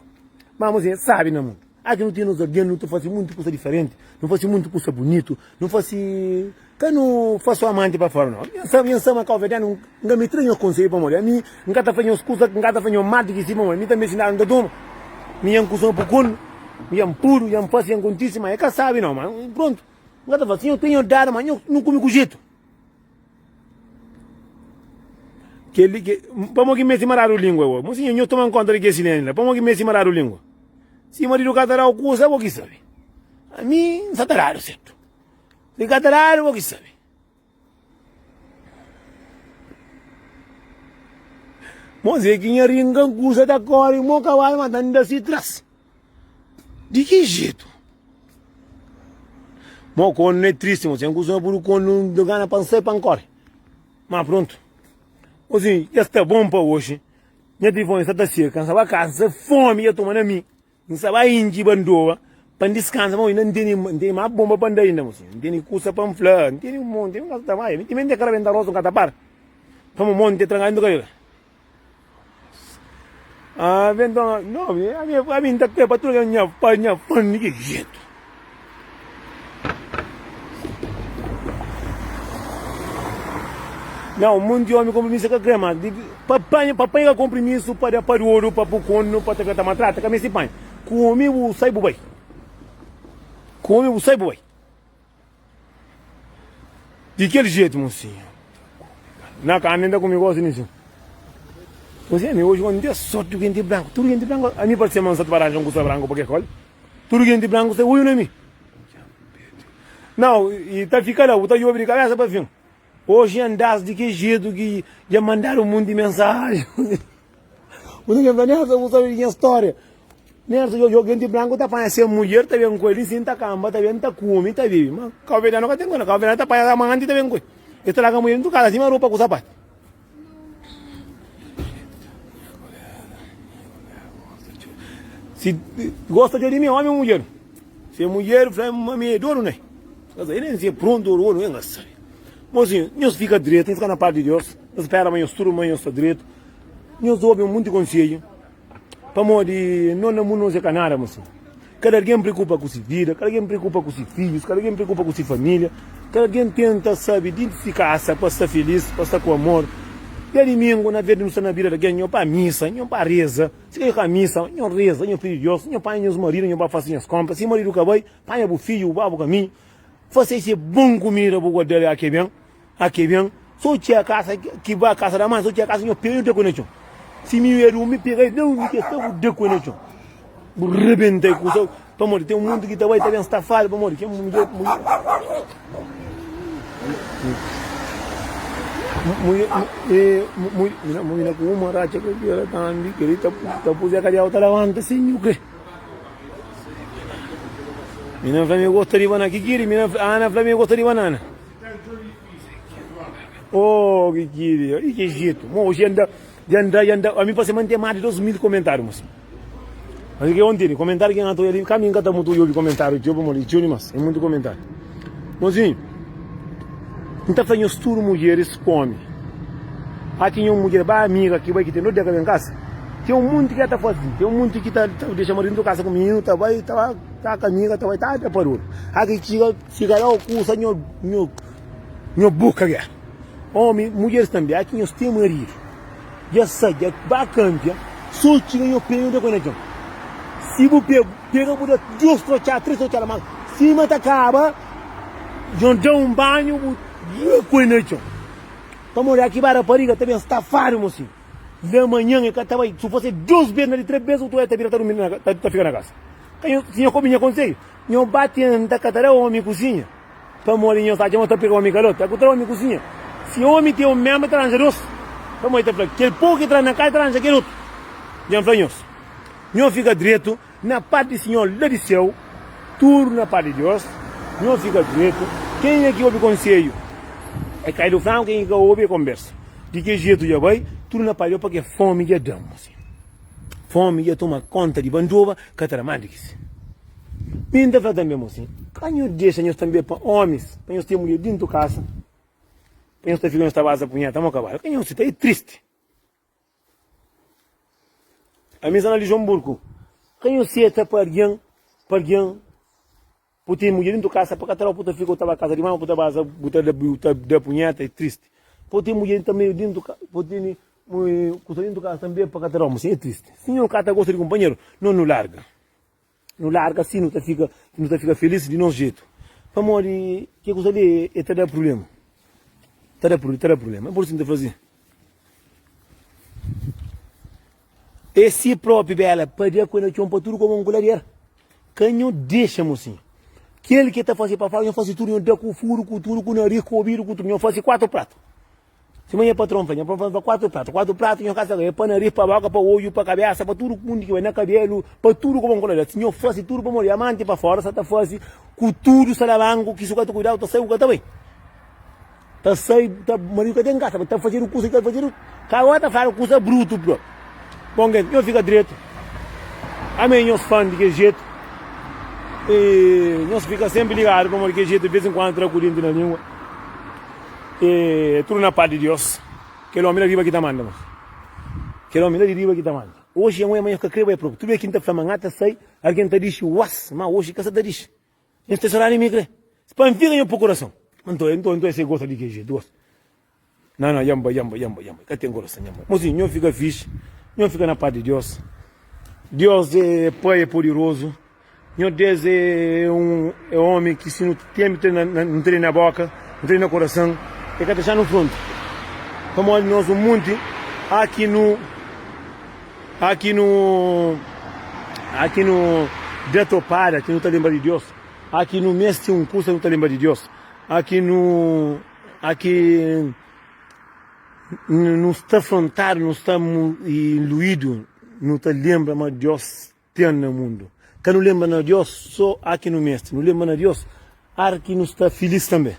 Mas mozinho, sabe, não, mundo. Aqui não tinha nos alguém, não fazia muito coisa diferente, não fazia muito coisa bonito, não fazia. Que não faço amante para fora, não. Eu sabe que o verão não me treino conselho para morrer. A mim, nunca está fazendo coisas, nunca está fazendo mate que se morre. A mim também se dá um dadum. Me coisa por cuno, me puro, me fazia contíssima. É que sabe, não, mas pronto. Nunca está fazendo, eu tenho dado, mas eu não comi com jeito. Vamos que me se marar o língua, mas sim, eu tomo conta de que se lembra. Vamos que me se marar o língua. Se marido catará o cu, sabe o que sabe? A mim, não está raro, certo? Se catará o que sabe? Mas é que tinha ringan cusa da cor e mo cavalo matando se traz. De que jeito? Mo con é triste, mo se um cusa por com não do gana para sair para corre. Mas pronto. Assim, já está bom para hoje. Minha telefone está assim, cansa vai cansa fome eu tomando a mim. Não sabe inji bandoa. Para descansar, mas não tem mais bomba para andar ainda, moço. Não tem custa para inflar, não tem monte, não gasta mais. Não tem nem cara vender rosto catapar. Vamos monte trangando com ah, vendo, não, a mim está aqui para tudo ganhar, para ganhar fone de jeito. Não, muito de homem compromisso com a crema. Papai que compromisso para o ouro, para o cono, para ter que tomar trata, que me se pai. Comigo sai bubai. Comigo sai bubai. De que jeito, mocinho? Na carne ainda comigo assim nisso. Você é meu hoje quando tem sorte de gente branco, tudo gente branco. A mim pode ser mansa de baragem com custa branco porque colhe. Tudo gente branco você ouve não mim. Não, e tá ficando lá, tá de abrir cabeça para fim. Hoje andas de que jeito que já mandaram um monte de mensagem. O que é nessa você sabe a história. Nessa eu gente branco tá para ser mulher, tá bem com ele, sim tá camba, tá bem tá come, tá vive. Mas calveira não tem coisa, calveira tá para amante tá bem com. Esta lá a mulher do cara, cima roupa com sapato. Se gosta de mim, homem ou mulher. Se é mulher, vai me dor, né? Ele se é pronto ou não é necessário. Mas assim, nós fica direito, nós fica na parte de Deus, nós espera amanhã, tudo amanhã está direito. Nós ouvimos muito conselho. Para morrer, não é muito canara, mas cada alguém preocupa com sua vida, cada alguém preocupa com seus filhos, cada alguém preocupa com sua família, cada alguém tenta, sabe, identificar-se para estar feliz, para estar com amor. E a domingo, na verdade, não está na vida de alguém, não para a missa, não para a reza. Se quer ir a missa, não reza, não filho de Deus, não para os maridos, não para fazer as compras. Se o marido acabou, para o filho, o babo caminho. Faça esse bom comida para o guarda aqui bem. Aqui bem, só tinha a casa que vai a casa da mãe, só tinha a casa que eu pego de conexão. Se me me peguei, não me questão de conexão. Rebentei com isso. Para morrer, tem um mundo que está bem estafado, para morrer, que é mulher. Mulher com uma racha que ela está ali, que ele está pusendo a cadeia outra lavanda, assim, o quê? Mina Flamengo gostaria de banana, que queria? Mina Ana Flamengo gostaria de banana. Oh, que queria, e que jeito. Hoje anda, a mim pode manter mais de 2.000 comentários, moço. Mas que ontem, comentário que eu estou ali, caminho que está muito eu comentário, eu vou morrer, é muito comentário. Mozinho, então fazendo estudo mulheres come. Aqui tem uma mulher bem amiga que vai que tem no dia em casa. Tem um monte que está fazendo, tem um monte que está deixando marido em casa comigo, tá caminho, tá parou. Aqui chega lá o curso, meu boca aqui. Homem, mulheres também, aqui nós temos marido. Já sai, já vai cambiar, só chega em opinião de conexão. Se você pega por 2 trochas, 3 trochas, mas se mata acaba, já dá um banho, conexão. Vamos olhar aqui para a pariga, também está faro, mocinho. De manhã, se fosse 2 vezes, ali 3 vezes, tu vai ter que ficar na casa. Se eu comer conselho, eu bate na catarão, homem cozinha. Vamos olhar, eu estou pegando o homem garoto, eu homem cozinha. Se o homem tem o mesmo transaroso, vamos olhar, aquele pouco que traz na casa, traz aquele outro. Já falamos. Não fica direito na parte do Senhor lá do céu, tudo na parte de Deus. Não fica direito. Quem é que ouve conselho? É cair do frango, quem é que ouve a conversa. De que jeito já vai? Tudo na parte de Deus, porque fome já damos. Assim. Fome já toma conta de banduva, cataramadiques. Minta fala também, assim. Quando deixa nós também para homens, para nós ter mulher dentro da casa, para nós ter filho nesta base punhada, estamos acabados. Quando nós está triste. A mesa na Luxemburgo. Quando você está para alguém, Porque putin mulher dentro casa para catar puta fica outra casa de mão puta base puta da punheta é triste. Putin mulher também dentro putin puta dentro casa também para catar homem é triste. Se não cata gosta de companheiro não larga. Não larga assim não fica feliz de nosso jeito. Vamos que coisa ali é ter problema. Ter problema. É por isso que fazer. E si próprio bela para quando eu para tudo como um colher. Canho deixa-me assim. Aquele que está fazendo para falar, eu faço tudo, eu dou com o furo, com tudo, com o nariz, com o ouvido, com tudo, eu faço 4 pratos. Se amanhã patrão faz, eu faço 4 pratos, eu faço para nariz, para boca, para olho, para cabeça, para tudo que vai na cabelo, para tudo como um colher. Se eu faço tudo para molhar diamante, para fora, você está fazendo com tudo, salamango, que isso que tu cuidado, está saindo também. Está saindo, está marido que tem em casa, está fazendo coisa, está fazendo, cada está fazendo coisa bruto, bro. Bom, eu fico direito. A mim, eu sou fã de que jeito. E nós fica sempre ligado para que jeito de vez em quando tranquilo na língua. E tudo na paz de Deus. Que o homem arriba que está mandando. Que o homem arriba que está mandando. Hoje é amanhã que creio é próprio. Tu vê quinta-feira mangata sai, alguém te diz, mas hoje que você te diz. Este salário me crê. Se para enfiar em pro coração. Então você gosta de que jeito? Não, yamba. Que tem coração, yamba. Mas sim, eu fica fixe. Eu fica na paz de Deus. Deus é Pai é poderoso. Meu Deus é um homem que se não tem na boca, não tem no coração, é que deixar no fundo. Como nós o monte aqui no Detopara, que não está lembrando de Deus. Aqui no Mestre um curso não está lembrando de Deus. Aqui não está afrontado, não está iluído, não está lembrando de Deus tem no mundo. Que não lembra de Deus só aqui no Mestre, não lembra de Deus aqui não está feliz também.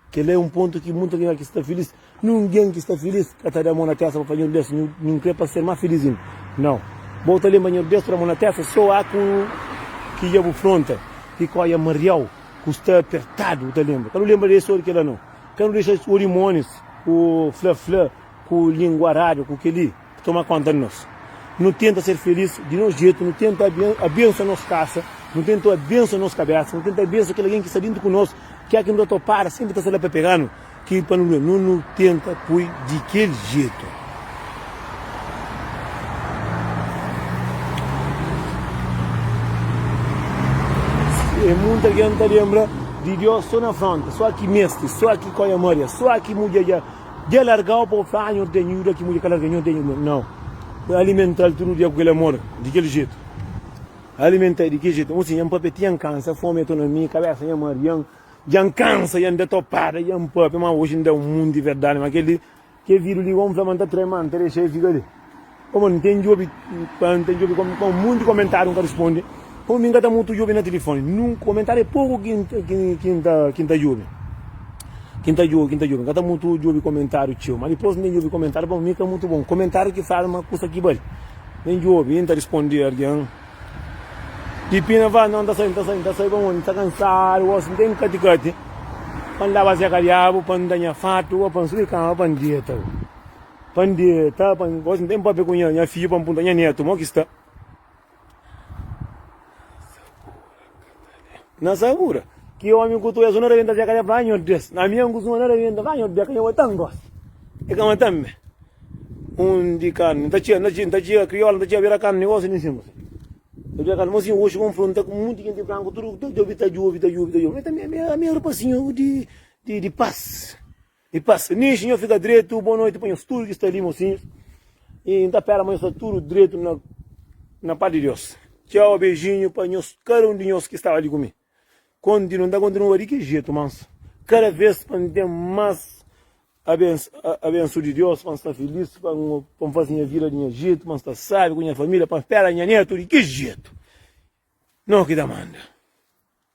Que ele é um ponto que muito que está feliz. Ninguém que está feliz que está a mão na testa para fazer Deus, não quer para ser mais feliz. Não. Volta ali, mas Deus para a mão na testa, só há que ia para fronte, que corre a Marial, que está apertado, te lembra? Que não lembra desse outro que ela não. Que não deixa os limões, o flá, com o linguarário, com aquele, tomar conta de nós. Não tenta ser feliz de nenhum jeito, não tenta a bênção nossa casa, não tenta a bênção nossa cabeça, não tenta a bênção aquele alguém que está dentro conosco, que é que não topar, sempre está lá para pegar, que para não tenta por de aquele jeito. E muita gente lembra de Deus só na frente, só aqui mestre, só aqui com a Maria, só aqui mulher de largar para o franho de nenhum que mulher que larga não. Alimentar tudo de aquele amor, de aquele jeito. Alimentar de aquele jeito. Assim, papai tinha câncer, fome, autonomia, cabeça, já cansa, já anda topada, já papai, mas hoje ainda é um mundo de verdade, mas aquele que vira ali, vamos falar, manda tremendo, ter chefe, fica ali. Como não tem job, com um monte de comentário que responde, como ninguém está muito job no telefone, num comentário é pouco quem está job. Quem está jogo, cada muito jogo comentário tio, mas depois nem jogo comentário, bom, mica muito bom, comentário que fala uma coisa aqui bem, nem jogo, ainda responder alguém, de pina vai, não está saindo, bom, está cansado, ou assim, tem cati, quando lava se acalhava, quando dá fato, ou quando se cama, quando dieta, ou assim, tem papel com a filha, quando punta a neto, mas que está, na segura. Que o homem que tu és não revenda já que é banho des na minha angústia não revenda banho de que eu tango é como também de carne da tia crioula da tia vira carne negócio nem cima eu já carne mocinho hoje confronta com muito gente branco tudo tá juve mas também a minha rapazinho de paz nisso eu fica direito boa noite põe os tudo que está ali mocinho e ainda pera mas está tudo direito na paz de Deus tchau beijinho para nós cada um de nós que estava ali comigo. Continua de que jeito, mas cada vez para ter mais a benção de Deus, para estar feliz, para fazer a vida de jeito, para estar sábio com a família, para esperar a neto, de que jeito? Não que demanda.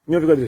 Meu